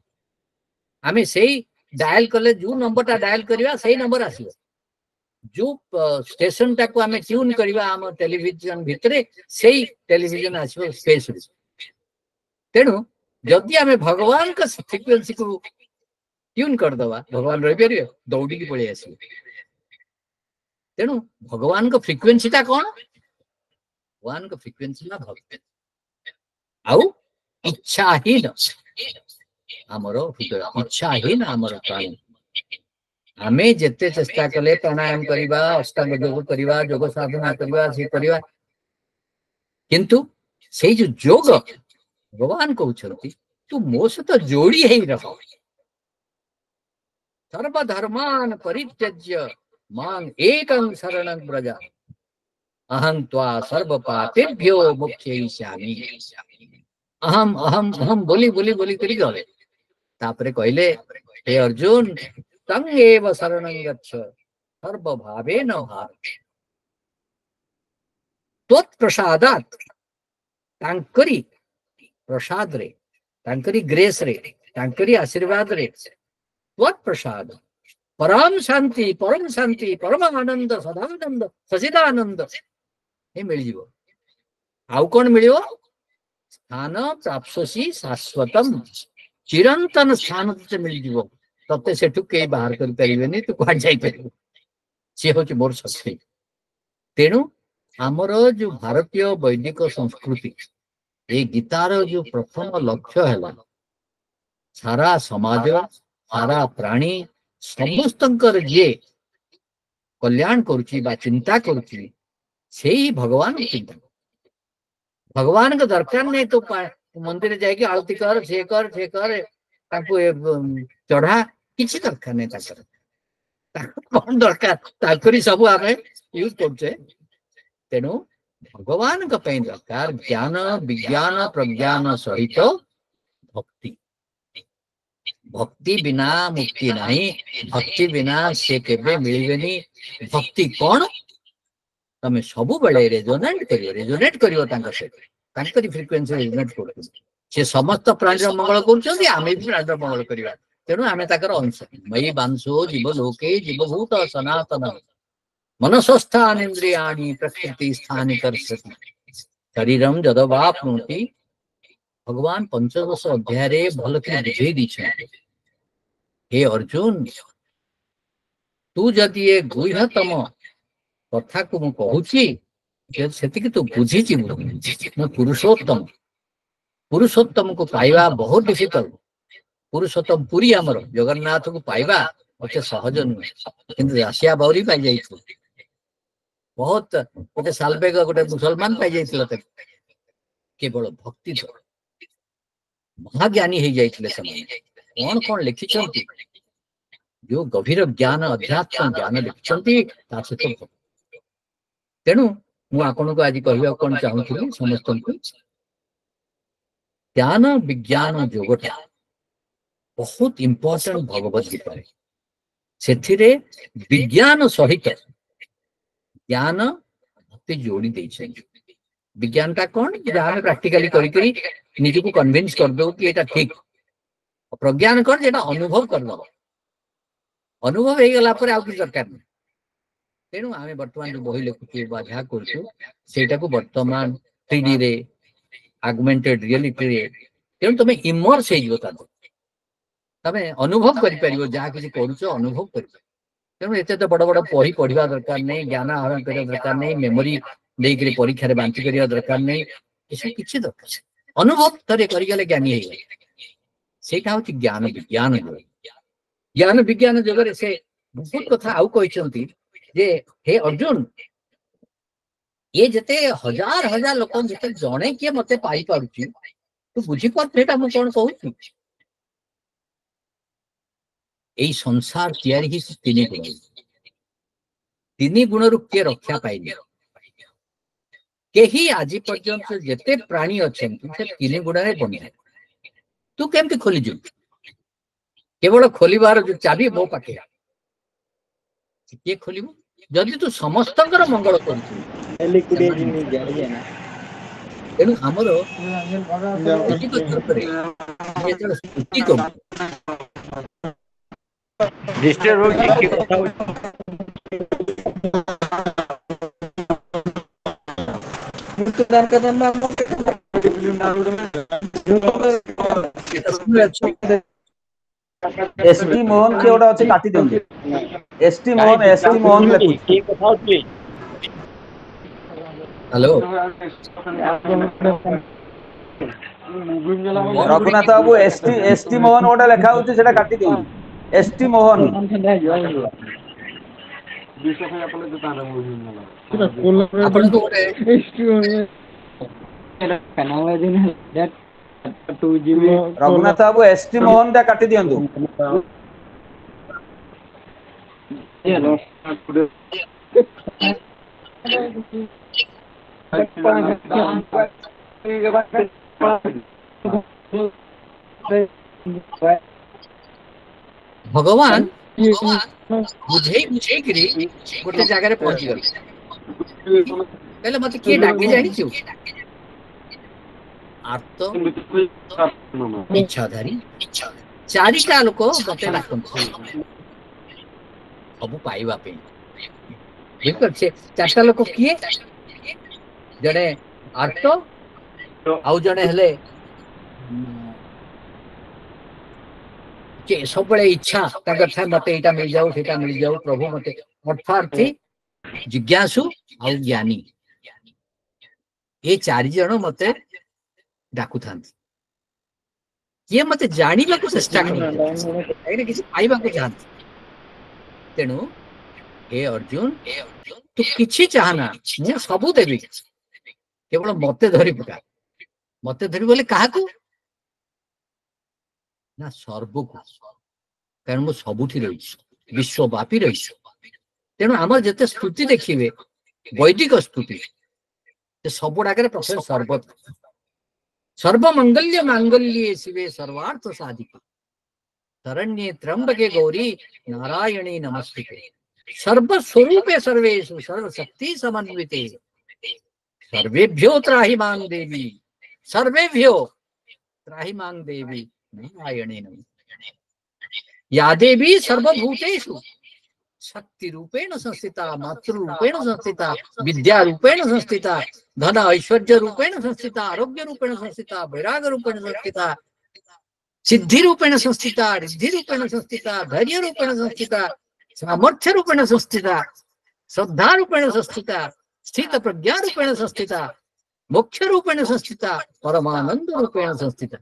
आमे सेही डायल कले जो नंबर ता डायल करिवा सेही नंबर आसीबो जो स्टेशन टा को आमे ट्यून करिवा हम टेलीविजन भितरे सेही टेलीविजन आसीबो स्पेस रे तेणु जदि आमे भगवान का फ्रिक्वेंसी को ट्यून कर दवा भगवान रही पारे दौड़ी की पड़े आस तेणु भगवान का फ्रिक्वेंसी टा कौन भगवान का फ्रिक्वेंसी ना भक्ति आउ इच्छाहीन आमर हृदय इच्छाहीन आमर प्राण आमे जेते चेष्टा कले प्राणायाम करिबा अष्टांग योग करिबा योग साधना करिबा से करिबा किंतु से जो योग भगवान कहते तू मो सहित जोड़ी ही रह सर्वधर्मान परित्यज्य मां एकं शरणं व्रज अहं त्वा सर्व पापेभ्यो मुक्त्यैष्यामि अहम अहम अहम बोली बोली बोली करी गले तापरे कहले हे अर्जुन तं एव शरणं गच्छ सर्व भावेन भारत त्वत्प्रसादात् तांकरी प्रसाद रे तांकरी ग्रेस रे तांकरी आशीर्वाद रे त्वत्प्रसाद परम शांति परम आनंद सदानंद सचिदानंद ये मिल जीवो आउ कौन मिलियो स्थान प्राप्ससी शाश्वतम चिरंतन स्थान से मिल जीवो तते सेठु के बाहर कर परिबेनी तू कुआ जाई परिबो से होची मोर शक्ति तेनु हमर जो भारतीय वैदिक संस्कृति ये गीतार जो प्रथम लक्ष्य है सारा समाज सारा प्राणी समस्त जे कल्याण करुची बा चिंता करुची से ही भगवान चिंता भगवान का दरकार नहीं तो मंदिर जाके आरती कर से कर चढ़ा किसी दरकार नहीं कौन दरकार सब आम यूज कर तेणु भगवान दरकार ज्ञान विज्ञान प्रज्ञान सहित भक्ति भक्ति बिना मुक्ति नहीं भक्ति बिना से केबे मिलबेनी भक्ति कौन तमे सबु बेले रेजोनेट करियो तांका से तांकरी फ्रिक्वेंसी रेजोनेट करू से समस्त प्राणी मंगल करूछंती आमे भी प्राणी मंगल करिवा तेणु आमे ताकर अंश मयि बांसो जीव लोके जीवभूत सनातन मनसस्थान इंद्रियाणि प्रकृति स्थानि कर्षति शरीरम जदवाप्नोति भगवान पंचदश अध्याय रे भल के बुझे दीछन हे अर्जुन तू जदि ये गुह्यतम कथा को मु कहूची सेतिक तू बुझीची मु पुरुषोत्तम पुरुषोत्तम को पाइबा बहुत डिफिकल्ट पुरुषोत्तम पुरी आमर जगन्नाथ को पाइबा ओते सहज नुहे किंतु आसिया बाउरी पाई जाइछ बहुत गोटे सालबेग गोटे मुसलमान पाई जाइछला केवल भक्ति द्वारा महाज्ञानी हो जाते कौन कौन लिखिं जो गभीर ज्ञान अध्यात्म ज्ञान लिखिं सहित तेणु मुझे को आज कह कौन चाहूली समस्त को ज्ञान विज्ञान जोगटा बहुत इंपोर्टेंट भगवत गीता से विज्ञान सहित ज्ञान भक्ति जोड़ी दे विज्ञान टा कौन जहाँ प्रैक्टिकली करी निजको कन्विंस कर दो कि एटा ठीक प्रज्ञान कर जेटा अनुभव कर दो अनुभव हो गला पर आउ कि दरकार नहीं तेणु आम बर्तमान जो बही लिखुचे जहाँ कर बर्तमान 3D रे आगमेंटेड रियलिटी रे तेणु तुम इमर्स हो तमें अनुभव कर जहाँ किसी कर अनुभव कर तेणु एत तो बड़ बड़ बही पढ़ा दरकार नहीं ज्ञान आहरण करने दरकार नहीं मेमोरी देकर परीक्षा बांति करने दरकार नहीं ये किसी दरकार अनुभव थे करगले ज्ञानी हो सेटा हूँ ज्ञान विज्ञान ज्ञान विज्ञान जगह से बहुत कथा आउ कहते जे हे अर्जुन ये जिते हजार हजार लोक जिते जड़े किए मत पाई पारुची तू बुझीपार मुझे कौन कहूँ यही संसार तैयारी तीन गुण रु किए रक्षा पाइले कहीं आज पर्यंत जिते प्राणी अच्छा से 3 गुण बने तू केमती खोलीजु केवल खोलिबार जो चाबी मो पाखे किए खोल जदि तू समस्त मंगल कर तेणु आमर एसटी मोहन के ओडा अछि काटी दियौ एसटी मोहन लेखु हेलो रघुनाथ बाबू एसटी मोहन ओडा लेखा होछि सेटा काटी दियौ एसटी मोहन आपण को रघुनाथ बाबू एसटी मोहन दा काटी दियंतु भगवान बुझे गोटे जगह पहुंची गल पहले मत किए डाके जानी आर्त इच्छाधारी चारिटा लोक मत डाकते सब पाइबा चारटा लोक किए जड़े आर्त आउ जड़े हेले सब इच्छा था मत यहाँ मिल जाऊ से मिल जाऊ प्रभु मत अर्थार्थी जिज्ञासु आ ज्ञानी ये 4 जन मत डाकू था किए मत जाना को चेष्टा कर किसी पाइबा चाहती तेणु हे अर्जुन तू किसी चाहना मुझे सबू देवी केवल मत धरी पका मते धरी बोले काहाकू ना सर्व को कारण मु सबुठी रही विश्वव्यापी रही तेणु आम जिते स्तुति देखिए वैदिक स्तुति सब आगे प्रथम सर्व सर्वमंगल्य मांगल्ये शिवे सर्वार्थ साधिके शरण्ये त्र्यंबके गौरी नारायणी नमस्ते सर्वस्वरूपे सर्वेषु सर्वशक्ति समन्विते सर्वेभ्यो त्राहि मां देवी सर्वेभ्यो त्राहि मां देवी नारायणी नमस्ते या देवी सर्वभूतेषु शक्ति रूपेण संस्थिता मातृ रूपेण संस्थिता विद्या रूपेण संस्थिता धन ऐश्वर्य रूपेण संस्थिता आरोग्य रूपेण संस्थिता वैराग रूपेण संस्थिता सिद्धि रूपेण संस्थिता रिद्धि रूपेण संस्थिता धैर्य रूपेण संस्थिता सामर्थ्य रूपेण संस्थिता श्रद्धा रूपेण संस्थिता स्थित प्रज्ञा रूपेण संस्थिता मोक्ष रूपेण संस्थिता परमानंद रूपेण संस्थिता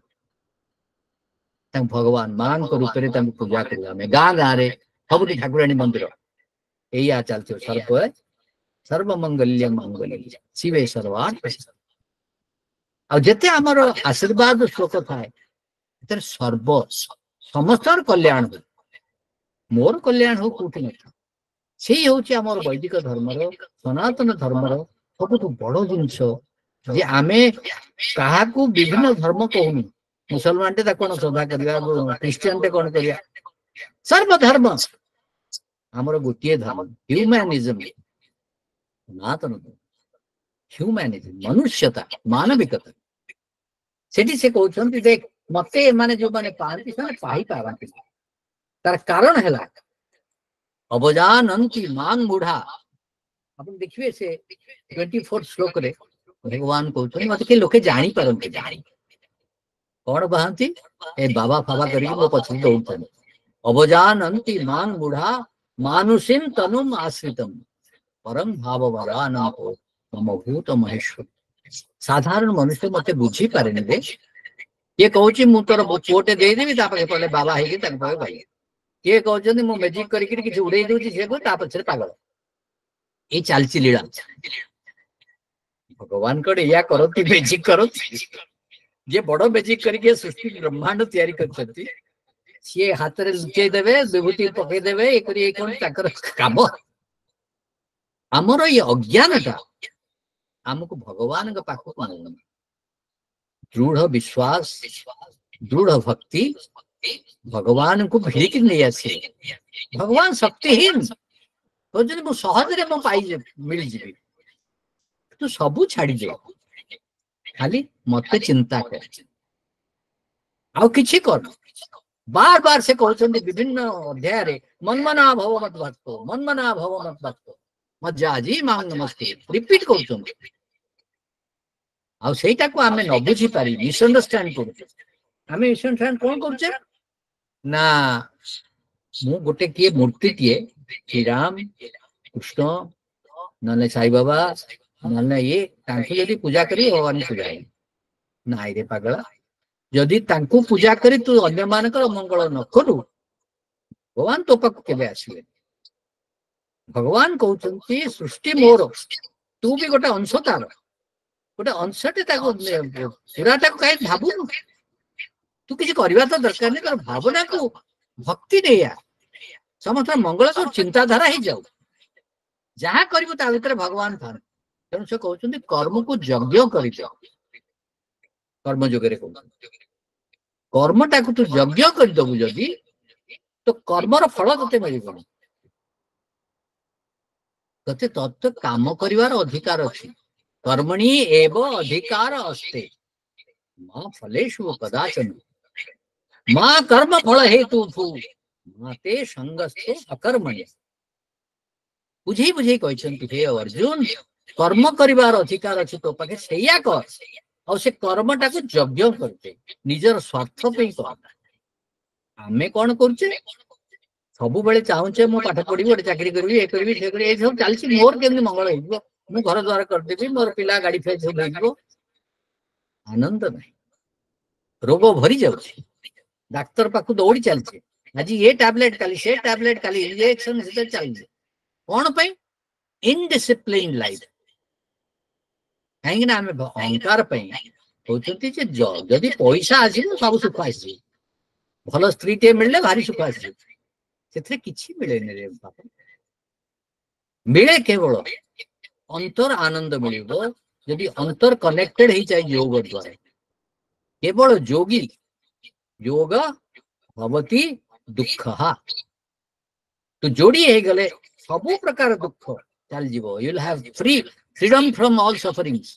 भगवान मान रूप में पूजा करा गाँ गाँव में सबुठ ठाकुराणी मंदिर या चलते सर्व सर्वमंगल्य मंगल्य शिवे सर्वार्थ आते आमर आशीर्वाद श्लोक थाए सर्व समस्त कल्याण हो मोर कल्याण हो कौटी न से हूँ वैदिक धर्मर सनातन धर्मर सबुठ बड़ जिनस जे आमे क्या विभिन्न धर्म कहूनी मुसलमान टे कौन श्रद्धा करवा क्रिश्चियन टे कौन करवा सर्वधर्म आमर गोटे धर्म ह्यूमैनिज्म सनातन ह्यूमैनिज्म मनुष्यता मानविकता से कहते देख मते माने जो माने पाती से पाई पारती तार कारण है अवजानंती मांग मूढ़ा अपन देखिए से 24 श्लोक रे भगवान कहते मत के लोके जानी पारंती जानी कौन बहांती ए बाबा फाबा करी मो पछी दौड़ते अवजानंती मांग मूढ़ा मानुषिम तनुम आश्रितम परम भाववरानम को मम भूत महेश्वर साधारण मनुष्य मते बुझी पारे रे ये कहूँ मु तोर पुओटे देदेवी पड़े बाबा है भाई किए कहते मु मेजिक करके उड़े दूसरी सी पछे पागल ये चलती लीला भगवान कड़े या करती मेजिक करती जे बड़ मेजिक करके सृष्टि ब्रह्मांड तैयारी करछंती सी हाथ में लुचई देवे विभूति पकईदेवे ये काम आमर ये अज्ञानता आमको भगवान का पाखक दृढ़ विश्वास दृढ़ भक्ति भगवान को भिड़िक नहीं आसे भगवान शक्तिहीन कहते मु सहज पाई मिल जी तू सबू छाड़ी दे खाली मत चिंता कर आउ किछि कर बार बार से कहते विभिन्न अध्याय रे मनमना भव मत भक्तो मनमना भव मत भक्तो मज्जाजी मांग नमस्ते रिपीट कर आईटा को आम न बुझी पारी मिसअंडरस्टैंड कर मिसअंडरस्टैंड कौन कर ना मु गोटे किए मूर्ति टीए श्री राम कृष्ण ना साई बाबा ना ये यदि पूजा करी भगवान पूजा ना रे पागला जदि तांको पूजा करी तू अन्य मानकर मंगल न करू भगवान तो पाक केबे आसीबे भगवान कहउछंती सृष्टि मोर तू भी गोटे अंश तार गोटे अंशटे ताको पूराटा को काहे भाबु तू किसी करबा तो दरकार नहीं कर भावना को भक्ति नहीं आ समस्त मंगल सब चिंताधारा ही जाऊ जहाँ करू ता भीतर भगवान था तेणु से कहते कर्म को यज्ञ कर कर्म जोगे कर्मटा को तू यज्ञ करदबु जदि तो कर्मर फल ते मिल तते तत्व काम करिवार अधिकार अछि कर्मणि एव अधिकार अस्ते मां फलेषु कदाचन मां कर्म फल हेतु माते संगस्ते अकर्मण्य बुझे बुझे कहछन्ति हे अर्जुन कर्म करिवार अधिकार अछि तो पाखे सेया कर और से कर्मटा को यज्ञ करते निजर स्वार्थ पे कर आमे कौन करछे सबु बेले चाहूचे मो पाठ पढ़ी गोटे चाकरी करी ए करी से करी ए सब चलछि मोर केमि मंगल हेबो मु घर द्वार कर देबी मोर पिला गाड़ी फे सब हेबो आनंद नहीं रोग भरी जाउछि डाक्टर पाखु दौड़ी चलछि आज ये टैबलेट काली से टैबलेट काली इंजेक्शन से चलछि कोन पे इनडिसिप्लिन लाइफ कहीं ना आम अहंकार କହୁଛନ୍ତି ଯେ ଯଦି ପଇସା ଆସିବ ସବୁ ସୁଖ ଆସିବ, ଭଲ ସ୍ତ୍ରୀଟିଏ ମିଳିଲେ ଭାରି ସୁଖ ଆସିବ, ସେଥିରେ କିଛି ମିଳେନି ରେ ବାପା। ମିଳେ କେବଳ ଅନ୍ତର ଆନନ୍ଦ ମିଳିବ ଯଦି ଅନ୍ତର କନେକ୍ଟେଡ ହେଇଯାଏ ଯୋଗ ଦ୍ୱାରା। କେବଳ ଯୋଗୀ ଯୋଗ ଭବତି ଦୁଃଖ, ତୁ ଯୋଡି ହେଇଗଲେ ସବୁ ପ୍ରକାର ଦୁଃଖ ଚାଲିଯିବ। You will have freedom from all sufferings,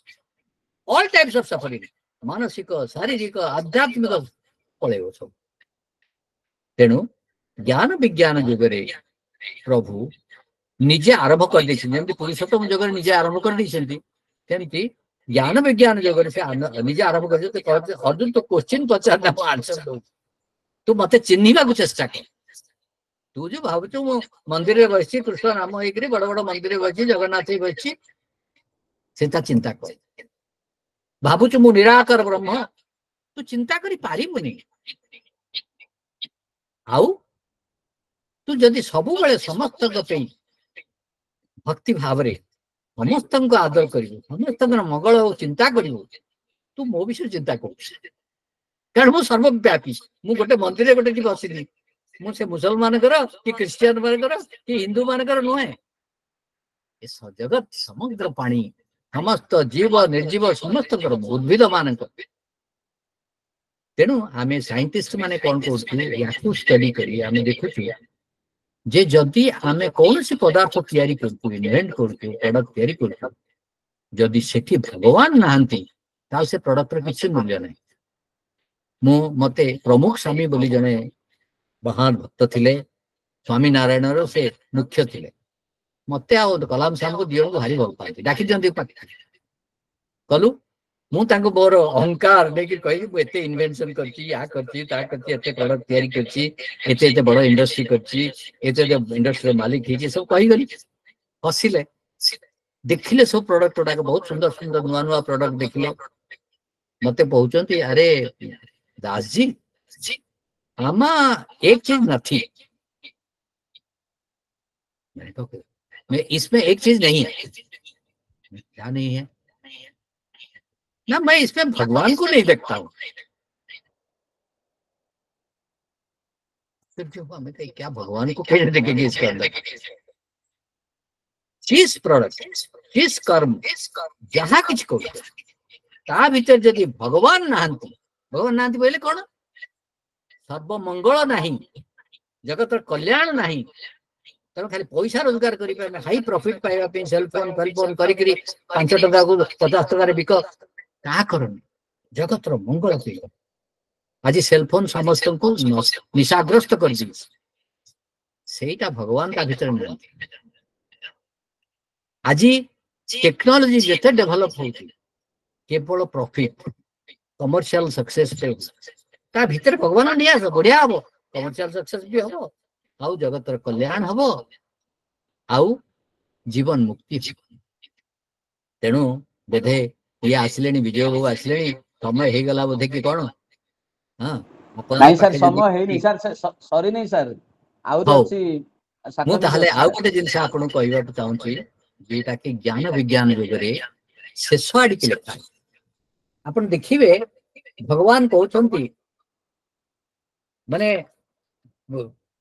all types of suffering, ମାନସିକ ଶାରୀରିକ ଆଧ୍ୟାତ୍ମିକ ପଳେଇବ ସବୁ। ତେଣୁ ଜ୍ଞାନ ବିଜ୍ଞାନ ଯୁଗରେ ପ୍ରଭୁ ନିଜେ ଆରମ୍ଭ କରିଦେଇଛନ୍ତି, ଯେମିତି ପୁରୁଷୋତ୍ତମ ଯୁଗରେ ନିଜେ ଆରମ୍ଭ କରିଦେଇଛନ୍ତି, ସେମିତି ଜ୍ଞାନ ବିଜ୍ଞାନ ଯୁଗରେ ସେ ନିଜେ ଆରମ୍ଭ କରିଛନ୍ତି। ଅର୍ଜୁନ ତ କୋଶ୍ଚିନ୍ ପଚାରିଲା, ମୁଁ ଆନ୍ସର ଦଉଛି, ତୁ ମତେ ଚିହ୍ନିବାକୁ ଚେଷ୍ଟା କର। ତୁ ଯୋଉ ଭାବୁଛୁ ମୁଁ ମନ୍ଦିରରେ ବସିଛି, କୃଷ୍ଣ ନାମ ହେଇକରି ବଡ ବଡ ମନ୍ଦିରରେ ବସିଛି, ଜଗନ୍ନାଥ ହେଇ ବସିଛି, ସେଟା ଚିନ୍ତା କର। ଭାବୁଛୁ ମୁଁ ନିରାକାର ବ୍ରହ୍ମ, ତୁ ଚିନ୍ତା କରି ପାରିବୁନି। ଆଉ ତୁ ଯଦି ସବୁବେଳେ ସମସ୍ତଙ୍କ ପାଇଁ ଭକ୍ତି ଭାବରେ ସମସ୍ତଙ୍କୁ ଆଦର କରିବୁ, ସମସ୍ତଙ୍କର ମଙ୍ଗଳ ଚିନ୍ତା କରିବୁ, ତୁ ମୋ ବିଷୟରେ ଚିନ୍ତା କରୁଛୁ। କାରଣ ମୁଁ ସର୍ବବ୍ୟାପୀ, ମୁଁ ଗୋଟେ ମନ୍ଦିରରେ ଗୋଟେ ଟିକେ ବସିଲି, ମୁଁ ସେ ମୁସଲମାନଙ୍କର କି ଖ୍ରୀଷ୍ଟିଆନ ମାନଙ୍କର କି ହିନ୍ଦୁ ମାନଙ୍କର ନୁହେଁ। ଏ ଜଗତ ସମଗ୍ର ପାଣି, ସମସ୍ତ ଜୀବ ନିର୍ଜୀବ ସମସ୍ତଙ୍କର, ଉଦ୍ଭିଦ ମାନଙ୍କର। ତେଣୁ ଆମେ ସାଇଣ୍ଟିଷ୍ଟ ମାନେ କଣ କରୁଛୁ, ୟାକୁ ଷ୍ଟଡି କରି ଆମେ ଦେଖୁଛୁ ଯେ ଯଦି ଆମେ କୌଣସି ପଦାର୍ଥ ତିଆରି କରୁଛୁ, ଇନଭେଣ୍ଟ କରୁଛୁ, ପ୍ରଡକ୍ଟ ତିଆରି କରୁଛୁ, ଯଦି ସେଠି ଭଗବାନ ନାହାନ୍ତି ତାହେଲେ ସେ ପ୍ରଡକ୍ଟର କିଛି ମୂଲ୍ୟ ନାହିଁ। ମତେ ପ୍ରମୁଖ ସ୍ୱାମୀ ବୋଲି ଜଣେ ମହାନ ଭକ୍ତ ଥିଲେ, ସ୍ୱାମୀ ନାରାୟଣର ସେ ମୁଖ୍ୟ ଥିଲେ। ମତେ ଆଉ କଲାମ ସାହେବଙ୍କୁ ଦିଅଙ୍କୁ ଭାରି ଭଲ ପାଆନ୍ତି, ଡାକି ଦିଅନ୍ତି କଲୁ। ମୁଁ ତାଙ୍କୁ ମୋର ଅହଙ୍କାର ନେଇକି କହିବି, ମୁଁ ଏତେ ଇନଭେନସନ କରିଛି, ୟା କରିଛି, ତା କରିଛି, ଏତେ ପ୍ରଡକ୍ଟ ତିଆରି କରିଛି, ଏତେ ଏତେ ବଡ ଇଣ୍ଡଷ୍ଟ୍ରି କରିଛି, ଏତେ ଇଣ୍ଡଷ୍ଟ୍ରିର ମାଲିକ ହେଇଛି, ସବୁ କହିଗଲି। ହସିଲେ, ଦେଖିଲେ ସବୁ ପ୍ରଡକ୍ଟ ଗୁଡାକ ବହୁତ ସୁନ୍ଦର ସୁନ୍ଦର ନୂଆ ନୂଆ ପ୍ରଡକ୍ଟ ଦେଖିଲେ। मते पहुंचती, अरे दास जी आमा एक चीज न थी, मैं इसमें एक चीज नहीं है। क्या नहीं है ना, मैं इसमें भगवान को नहीं देखता हूं। फिर जो हमें कही क्या भगवान को कैसे देखेंगे इसके अंदर। जिस प्रोडक्ट जिस कर्म जहाँ किछ को ता भीतर जदि भगवान नाहंती, भगवान नाहंती बोले कौन, सर्व मंगल नहीं, जगत कल्याण नहीं, तेणु खाली पैसा रोजगार करें, हाई प्रॉफिट पाइबा सेलफोन टेलीफोन करी 5 टका को 50 टका बिक, क्या करनी जगत मंगल पे। आज सेलफोन समस्त को निशाग्रस्त कर दी, सेटा भगवान का भीतर नहीं। आज टेक्नोलॉजी जिते डेभलप होती केवल प्रॉफिट कमर्शियल सक्सेस पे, ता भीतर भगवान नहीं आस, बढ़िया हम कमर्शियल सक्सेस भी हम, आउ जगतर कल्याण हम, आउ जीवन मुक्ति। तेणु बोधे ये आसिले विजय बाबू आसिले, समय हो गला बोधे कि कौन। हाँ नहीं सर, समय है नहीं सर, सॉरी नहीं सर, आउर अछि मु ताहले आउ गोटे जिनस आपन कहबा चाहूची, जेटा कि ज्ञान विज्ञान युगरे शेष आड़ी के लिखा आपन देखिबे। भगवान कहउछंती माने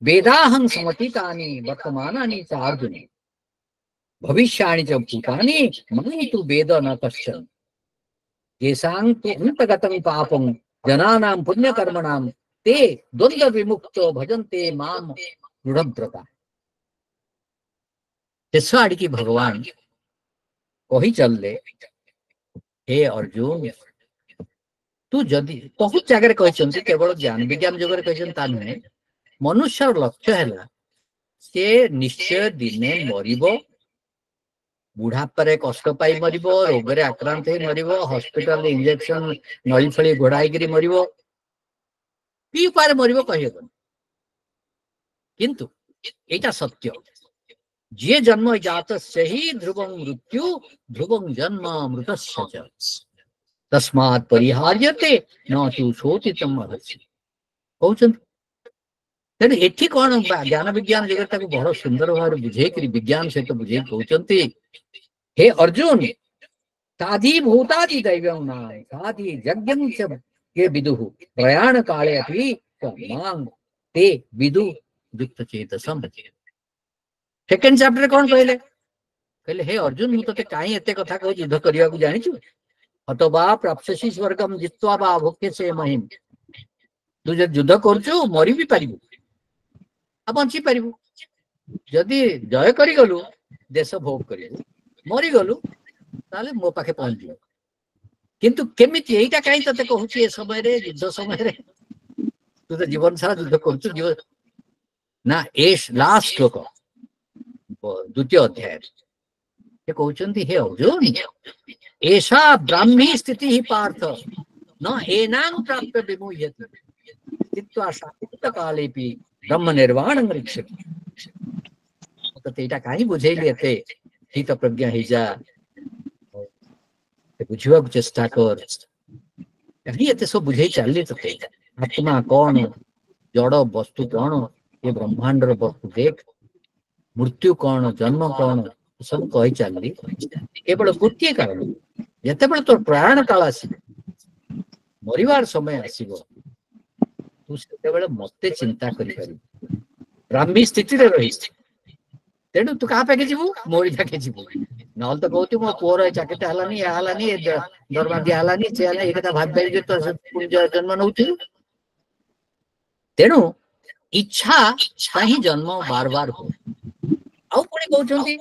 वेदाहं समतीतानि वर्तमानानि च अर्जुन, भविष्याणि च भूतानि मयि तु वेद न कश्चन, येषां तु अन्तगतं पापं जनानां पुण्यकर्मणां ते द्वन्द्व विमुक्तो भजन्ते मां दृढ़व्रता। शेष आड़ की भगवान कही चलले, हे अर्जुन तू जदि बहुत जगह कहते केवल ज्ञान विज्ञान जुगर कहते नुहे, मनुष्य लक्ष्य है से निश्चय दिने मरिबो, बुढ़ापे कष्ट पाई मरिबो, रोगरे आक्रांत हो मरिबो, हॉस्पिटल इंजेक्शन नली फली घोड़ाई मरिबो, कि उपाय मरिबो कहिबो। किंतु एटा सत्य, जे जन्म जात से ही ध्रुवं मृत्यु ध्रुवं जन्म मृतस्य च, तस्मात् परिहार्यते न तु शोचितम् अर्हसि कहउछन। तेणु एठी कौन ज्ञान विज्ञान जगत को बड़ सुंदर भाव बुझे विज्ञान सहित बुझे कहउछंती, हे अर्जुन साधी भूतादि दैवं नाम साधी यज्ञं च ये विदुः प्रयाण काले अपि मां ते विदु युक्त चेतसम। सेकंड चैप्टर कौन कहले कहले हे अर्जुन मु तते काई एते कथा कह युद्ध करिया को जानिछु अथवा प्राप्स्यसि स्वर्गम जित्वा बा भोक्यसे महिम। तू जब युद्ध करछु मरि भी पारिबु आ बंची पारिबु जदि जय करी गलु देश भोग करिबु मरि गलु ताले मो पाखे पहुंच जियो किंतु केमिति एटा काई तते कहूची ए समय रे युद्ध समय रे तू तो जीवन सारा युद्ध करछु जीवन ना एस लास्ट श्लोक द्वितीय अध्याय ये कहउचंती हे अर्जुन ऐसा ब्राह्मी स्थिति ही पार्थ न एनां प्राप्य विमुह्यति स्थित्वा शांत कालेपि ब्रह्म निर्वाणं रक्षति। तो तेटा काई बुझेली एते हित प्रज्ञा हिजा बुझिवा चेष्टा कर कहीं एते सब बुझे चलली तो आत्मा कौन जड़ वस्तु कौन ये ब्रह्मांड वस्तु देख मृत्यु कौन जन्म कौन सब कही चलली केवल गोटे कारण जिते बड़े तोर प्राण काल आस मरिवार समय आसब तू से मते चिंता कर ब्राह्मी स्थिति रही तेणु तू क्या पाके जीवु मोरी जाके जीवु ना तो कहती मो पुअर चाकरी हलानी हलानी दरमा दिया हलानी से एक भाव तो पुंज जन्म नौ तेणु इच्छा ही जन्म बार बार हो आउ पुणी कहते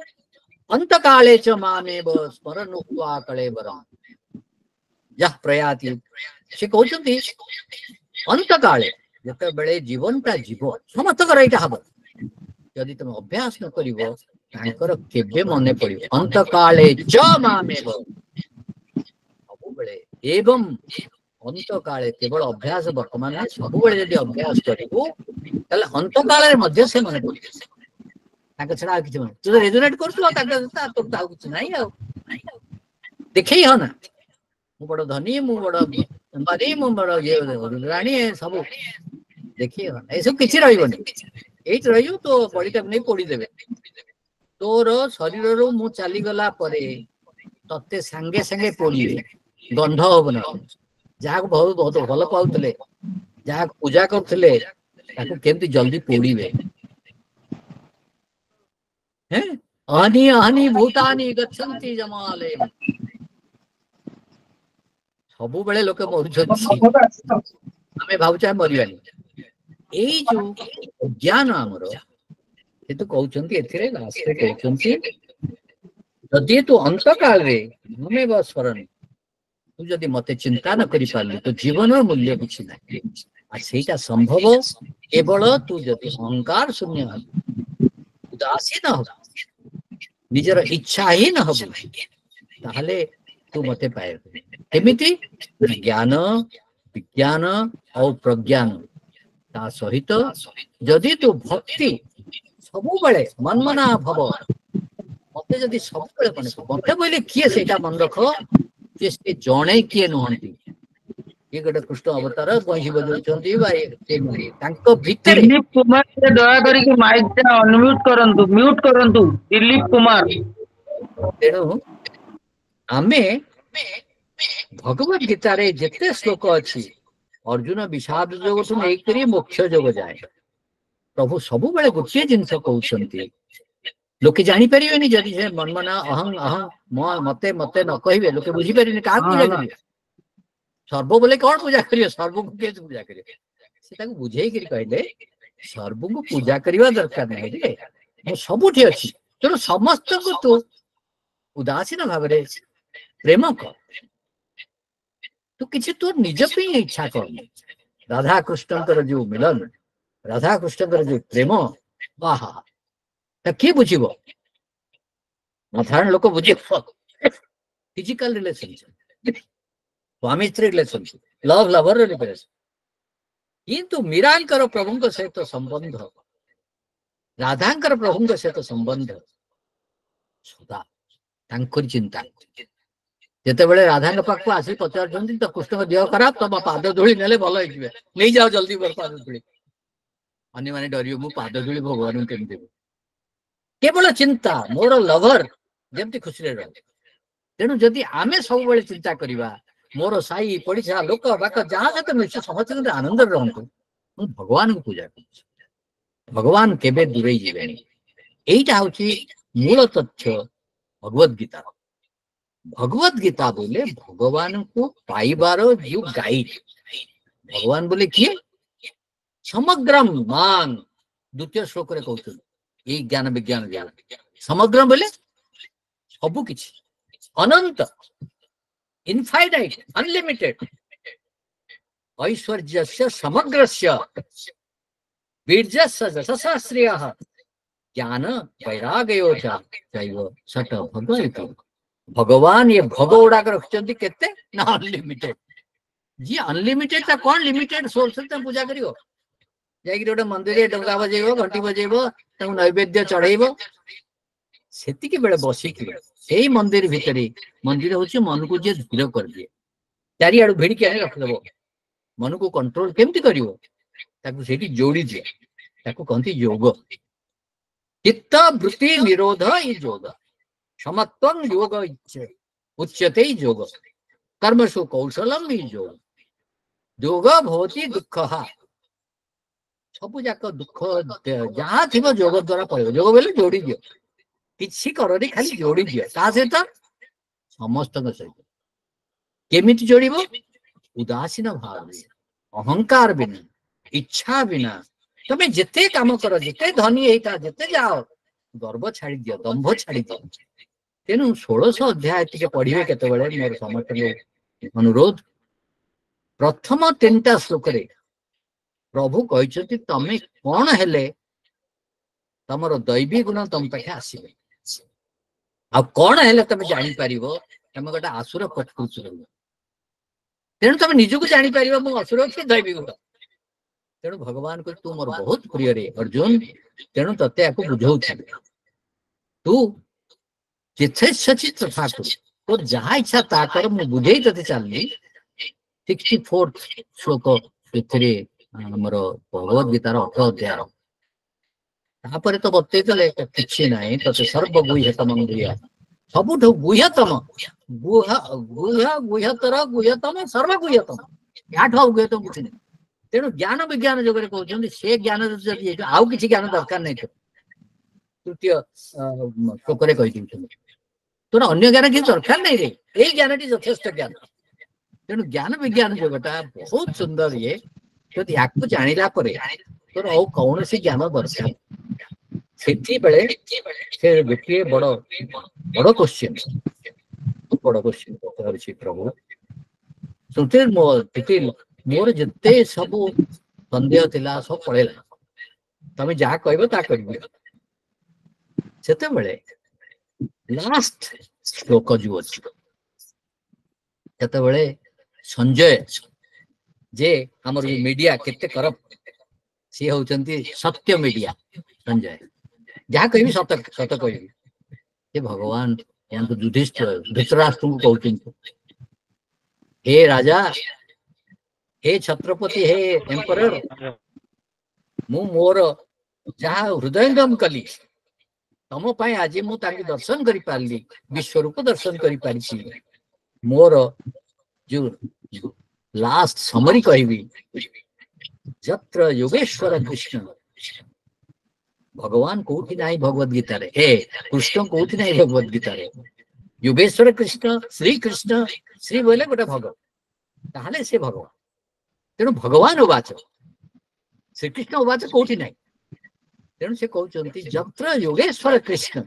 अंत काले च मामेव स्मरण उक्त्वा कलेवरम यः प्रयाति से कहते अंत काले जिते बेले जीवनटा जीव समस्तकर यहाँ हम यदि तुम अभ्यास न कर केबे मने पड़ो अंत काले च मामेव सब बेले एवं अंत काले केवल अभ्यास वर्तमान सब बेले यदि अभ्यास करू ताले अंत काल मध्य से मन पड़े छड़ा कि तू रेजोनेट कर देखे हो ना मु बड़ धनी मु बड़ अंबानी मु बड़ राणी सब देखिए ये सब किसी रही तो बड़ीटा नहीं पोड़ीदेवे तोर शरीर रू मु चलीगला तते सांगे सांगे पोड़े गंध हम ना जहाँ बहुत बहुत भल पाते जहाँ पूजा करते केमती जल्दी पोड़े अहनी अहनी भूतानी गच्छन्ति जमाले सबु बेले लोके मरुछथि आमे भावुछा मरिवानी एई जो ज्ञान आमर से तो कहउछन्ति एथिरे लास्टे कहउछन्ति यदि तू अंत काल रे हमें बस स्मरण तू जदि मते चिंता न करि पारली तो जीवन मूल्य किछि नाही आ सेटा संभव केवल तू जदि अहंकार शून्य उदासीन हो निजर इच्छा ही न हो ताहले तू मते पाए केमिति ज्ञान विज्ञान और प्रज्ञान ता सहित जदि तू भक्ति सबु बेले मनमना भव मते जदि सब बेले मते बोले किए सेटा मन रख जे से जणे किए नहंती ये गोटे कृष्ण अवतार बही बजौचंती भाई तांको भीतर दिलीप कुमार से दया करके माइक टा अनम्यूट करंतु म्यूट करंतु दिलीप कुमार तेणु आमे भगवत गीता रे जिते श्लोक अच्छी अर्जुन विषाद जोग तू नहीं करी मोक्ष जोग जाए प्रभु सबु बेले गोटे जिनस कहउछंती लोके जानी परिबेनी जदि से मनमना अहं अहं मते मते न कहिबे लोके बुझी परिबेनी का पूजा करिवे सर्व बोले कौन पूजा करियो सर्व को के पूजा करियो से ताको बुझेई करी कहले सर्व को पूजा करिवा दरकार नहीं रे मो सबुठी अछि तेणु समस्त को तू उदासीन भाव रे प्रेम कर तू किसी तोर निज पे इच्छा कर राधा कृष्ण जो मिलन राधा कृष्ण जो प्रेम वाह किए बुझब साधारण लोक बुझे फिजिकल रिलेशनशिप स्वामी स्त्री रिलेशनशिप लव लवर रिलेशनशिप किंतु मीरांकर प्रभु सहित संबंध राधांकर प्रभु सहित संबंध सदा चिंता जिते बड़े राधा पाख को आसी पचार तो कृष्ण देह खराब तुम पाद धूली ने भल नहीं जाओ जल्दी मोर पाद धूली अन्य मैंने डर मु पाद धूली भगवान के केवल चिंता मोर लवर जमती खुशी रह तेणु जदि आमे सब बेले चिंता करिबा मोर साई पड़िसा लोक बाक जहाँ सहित मिलছে समस्त आनंद रहतु मु भगवान को पूजा कर भगवान केबे दूरे जीवेनी एटा होची मूल तथ्य भगवद गीता बोले भगवान को पाइबार जो गाइड भगवान बोले किए समग्र मान द्वितीय श्लोक रे कहते ये ज्ञान विज्ञान ज्ञान समग्र बोले सबु किछि अनंत इनफाइनाइट अनलिमिटेड ऐश्वर्यस्य समग्रस्य वीर्यस्य यशस्श्रियः ज्ञान वैराग्यो चैव सट भगवत भगवान ये भोग गुड़ाक रखिंट केते ना अनलिमिटेड जी अनलिमिटेड ता कौन लिमिटेड सोर्स से पूजा करियो जाई गोटे मंदिर डंगा बजेबो घंटी बजेबो ताऊ नैवेद्य चढ़ेबो सेतिके बेले बसिकी एई मंदिर भितरे मंदिर होची मन को जे धीर कर दिए चारि आडू भिड़ के रख देबो मन को कंट्रोल केमती करिवो ताकू सेठी जोड़ी दिए ताकू कहंती योग चित्त वृत्ति निरोध ई योग समत्वं योग उच्यते योग कर्मसु कौशलम योग योग भवति दुःखः सब जाक दुःख जहाँ थी योग द्वारा पड़े योग बोले जोड़ी दियो किसी करनी खाली जोड़ी दियो ता सहित समस्त सहित केमिति जोड़िबो उदासीन भाव अहंकार बिना इच्छा बिना तमे जिते काम कर जिते धनी होता जिते जाओ गर्व छाड़ी दियो दंभ छाड़ी दियो तेणु 1600 अध्याय टिके पढ़िबे केतेबेले मोर समस्त अनुरोध प्रथम 3टा श्लोक रे प्रभु कहते तमे कौन हेले तमर दैवी गुण तम पाखे आसबे आ कौन हेले तमे जानी पारिबो तमे गोटे आसुर प्रकृति रहिबो तेणु तमे निजको जानी पारिबो मो असुर कि दैवी गुण तेणु भगवान को तू मोर बहुत प्रिय रे अर्जुन तेणु तते आको बुझाऊ तू जिथे सचित ठाकुर तो जहाँ इच्छा ता कर मु बुझे तते चलली 64 श्लोक एथिरे हमर भगवद गीतार 18 अध्याय तापर तो बतैतले किछि नाही तते सर्व गुह्यतम गुह्य सबुठु गुह्यतम गुह गुह गुह्यतर गुह्यतम सर्व गुह्यतम याठो गुह्यतम किछि नाही तेणु ज्ञान विज्ञान जगह कहते से ज्ञान आउ किसी ज्ञान दरकार नहीं तृतीय श्लोक तोर अन्य ज्ञान किसी दरकार नहीं रे यही ज्ञान टी यथेष्ट ज्ञान तेणु ज्ञान विज्ञान जगटा बहुत सुंदर ये तो या जानिला तोर और कौन सी ज्ञान दरकार से गोटे बड़ बड़ क्वेश्चन पचार प्रभु सुते मोर जिते सब संदेह थिला सब पड़ेला तमे जहाँ कहबो ता करबो सेते बेले लास्ट श्लोक जो अछि सेते बेले संजय जे हमर मीडिया केते करप्ट सी होचंती सत्य मीडिया संजय जहाँ कहबी सत सत कहबी हे भगवान यहाँ तो युधिष्ठिर धृतराष्ट्र को कहते हे राजा हे छत्रपति हे एम्परर मु मोर जहाँ हृदयंगम कली तम पाई आज मु ताके दर्शन करि पारली विश्वरूप दर्शन करि पारिछि मोर जो लास्ट समरी कहबी जत्र योगेश्वर कृष्ण भगवान कोठी नाही भगवद गीता रे हे कृष्ण कोठी नाही भगवद गीता रे योगेश्वर कृष्ण श्री बोले गोटे भगवान ताहले से भगवान तेणु भगवान उवाच श्रीकृष्ण उवाच कोठी नाही तेणु से कहते जत्र योगेश्वर कृष्ण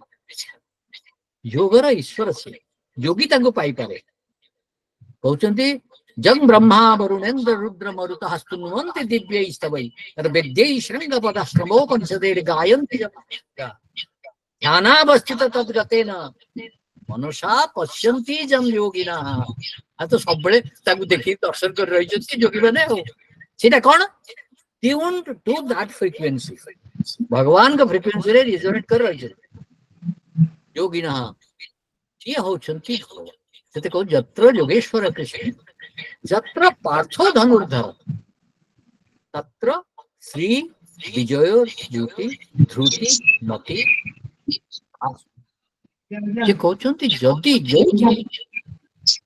योगर ईश्वर से योगी तांको पाई पारे कहते जं ब्रह्मा वरुणेन्द्र रुद्र मरुतः स्तुन्वन्ति दिव्यै स्तवै तद्वेद्यै शृंगपदाश्रमोपनिषदेर गायन्ति ध्यानावस्थित तद्गतेन मनुषा पश्यन्ति जं योगिनः आ तो सब बेले ताकू देखि दर्शन कर रही जति योगी माने हो सेटा कोन ट्यून्ड टू दैट फ्रीक्वेंसी भगवान का फ्रीक्वेंसी रे रिजोनेट कर रही योगिनः ये होचंती सेते को जत्र योगेश्वर कृष्ण जत्र पार्थो धनुर्धर तत्र श्री विजय ज्योति ध्रुति मति ये कहते जदि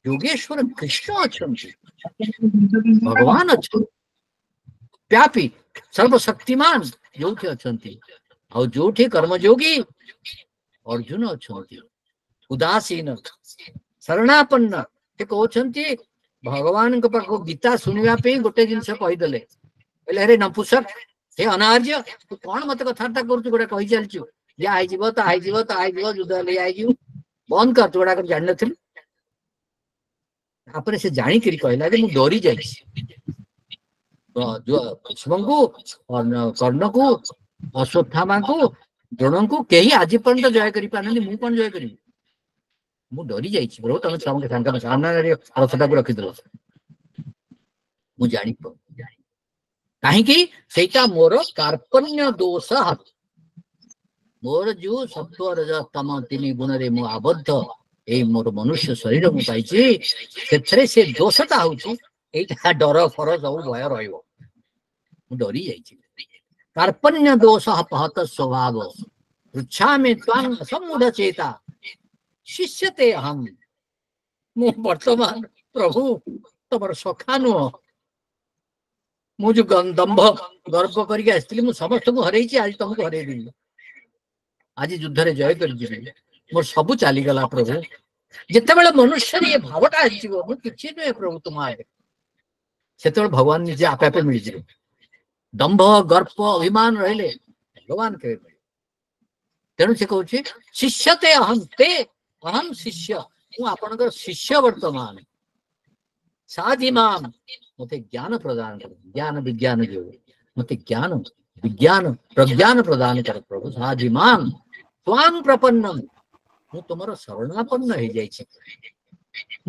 योगेश्वर कृष्ण अच्छा भगवान अच्छा व्यापी सर्वशक्तिमान जो अच्छा ଆଉ ଯୋଉଠି କର୍ମଯୋଗୀ ଅର୍ଜୁନ ଅଛନ୍ତି ଉଦାସୀନ ଶରଣାପନ୍ନ ସେ କହୁଛନ୍ତି ଭଗବାନଙ୍କ ପାଖକୁ ଗୀତା ଶୁଣିବା ପାଇଁ ଗୋଟେ ଜିନିଷ କହିଦେଲେ କହିଲେ ଆରେ ନପୁସକ ହେ ଅନାର୍ଯ୍ୟ ତୁ କଣ ମତେ କଥାବାର୍ତ୍ତା କରୁଛୁ ଗୋଟେ କହି ଚାଲିଛୁ ଯା ହେଇଯିବ ତା ହେଇଯିବ ତା ହେଇଯିବ ଯୁଦ୍ଧ ହେଲେ ହେଇଯିବ ବନ୍ଦ କର ତୁ ଗୁଡାକ ଜାଣିନଥିଲୁ ତାପରେ ସେ ଜାଣିକିରି କହିଲା ଯେ ମୁଁ ଡରି ଯାଇଛି ଭୀଷ୍ମଙ୍କୁ କର୍ଣ୍ଣକୁ ଅଶ୍ୱତ୍ଥାମାଙ୍କୁ ଦ୍ରୋଣଙ୍କୁ କେହି ଆଜି ପର୍ଯ୍ୟନ୍ତ ଜୟ କରିପାରନ୍ତି ମୁଁ କଣ ଜୟ କରିବି ମୁଁ ଡରି ଯାଇଛି ପ୍ରଭୁ ତମେ ସାମ୍ନାରେ ରଥଟାକୁ ରଖିଦେଲ ମୁଁ ଜାଣିପାରୁନି କାହିଁକି ସେଇଟା ମୋର କାର୍ପଣ୍ୟ ଦୋଷ ମୋର ଯୋଉ ସତ୍ଵ ରଜ ତମ 3 ଗୁଣରେ ମୁଁ ଆବଦ୍ଧ ଏଇ ମୋର ମନୁଷ୍ୟ ଶରୀର ମୁଁ ପାଇଛି ସେଥିରେ ସେ ଦୋଷଟା ହଉଛି ଏଇଟା ଡର ଫର ସବୁ ଭୟ ରହିବ ମୁଁ ଡରି ଯାଇଛି कार्पण्य दोष अपहत स्वभाव पृच्छामि त्वां सम्मूढ़ चेता शिष्यते अहम मु वर्तमान प्रभु तमर सखा नुह मु जो दंभ गर्व करके आसली मु समस्त को हरैछि आज तुमको हरै देली आज युद्ध रे जय कर दिली मोर सब चली गला प्रभु जेतेबेले मनुष्य ये भावटा आजिबो मु किछि नै प्रभु तुमारे सेतेबेले भगवान निजे आपे आपे मिल जिवे दंभ गर्व अभिमान रहिले भगवान के तेणु से कहूँ शिष्यते अहम ते अहम शिष्य मु आपणकर शिष्य वर्तमान साधिमाम मते ज्ञान प्रदान कर ज्ञान विज्ञान जो मते ज्ञान विज्ञान प्रज्ञान प्रदान कर प्रभु साधिमाम त्वां प्रपन्नम मु तुमर शरणापन्न हो जाइछि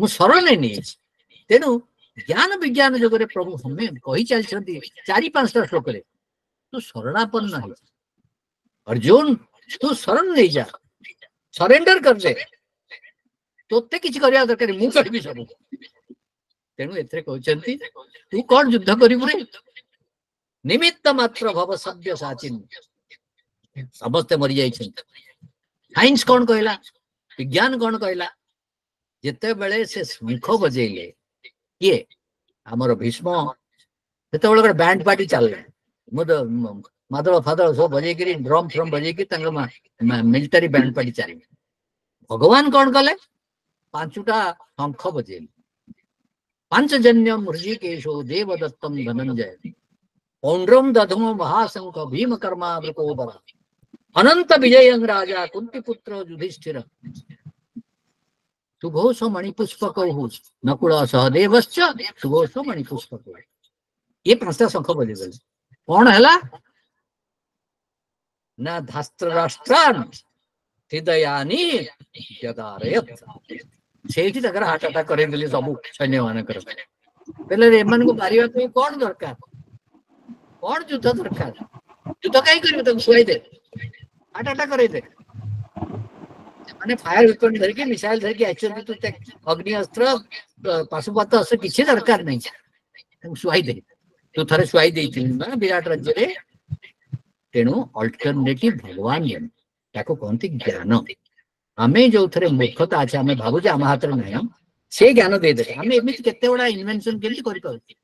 मु शरण नहीं तेणु ज्ञान विज्ञान जगह प्रभु हमें कही चलती 4-5 श्लोक तू शरणापन्न है अर्जुन तू शरण नहीं जा सरेंडर कर दे तोते किसी करया दरकार मु करबी सब तेणु एथरे कहउचंती तू कौन युद्ध करिबु रे निमित्त मात्र भव सभ्य साचिन समस्त मरि जाई साइंस कौन कहला विज्ञान कौन कहला जेते बेले से शंख बजेले ये आमर भीष्म से बैंड पार्टी चल मादल फादल सब बजे ड्रम फ्रम बजे मिलिटारी बैंड पार्टी चल भगवान कौन कले 5टा शंख बजे 5 जन्य मृषिकेशो देवदत्तम धनंजय पौंड्रम दधम महाशंख भीम कर्मा वृकोबरा अनंत विजयं राजा कुंतीपुत्र युधिष्ठिर सुघोष मणिपुष्पक नकुल सहदेवश्च सुघोष मणिपुष्पक ये 5टा शंख बजेदेले कौन है ना धास्त्र राष्ट्रान हृदयानी जगारयत सेठी तकर हार्ट अटैक करेदेले सब सैन्य मानकर पहले एमान को मारिया तो कौन दरकार कौन युद्ध दरकार युद्ध काई करियो त सुई दे हार्ट अटैक करे दे माने फायर वेपन धरके मिसाइल धरके एक्चुअली तो अग्नि अस्त्र पाशुपत अस्त्र किसी दरकार नहीं सुई दे तो थरे सुई देइथिल ना विराट राज्य रे तेणु अल्टरनेटिव भगवान ताको कहते ज्ञान आमे जो थरे मूर्खता अच्छे आमे भाबु जे आम हाथ रे नहीं से ज्ञान दे दे आमे एमिति केते बडा इन्वेंशन केली करि पाउछि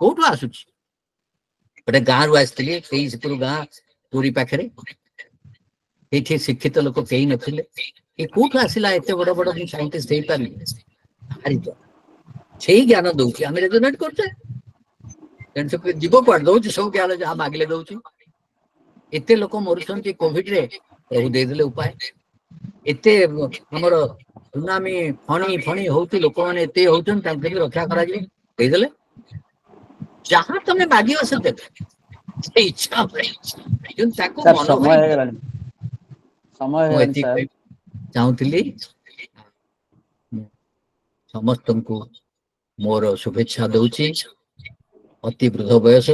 कोठु आसुछि बडे गां रु आस्थिले सेई सिपुर गां पूरी पाखरे एठी शिक्षित लोक कई नथिले ए कोठु आसिला एते बड़ बड़ साइंटिस्ट हेई पारि हारि तो सेई ज्ञान दउछि आमे रेजोनेट करछे तेन से जीव क्वाड दउछि सब ज्ञान जा मागले दउछि एते लोक मरुछन्ति कोविड रे प्रभु दे देले उपाय एते हमर सुनामी फणी फणी होती लोक माने एते होचन तांके भी रक्षा करा जे दे देले जहां तमे मागियो से दे से इच्छा है जन ताको मन समय है सर चाहूतिली समस्त को मोर शुभेच्छा दउछि अति वृद्ध बयस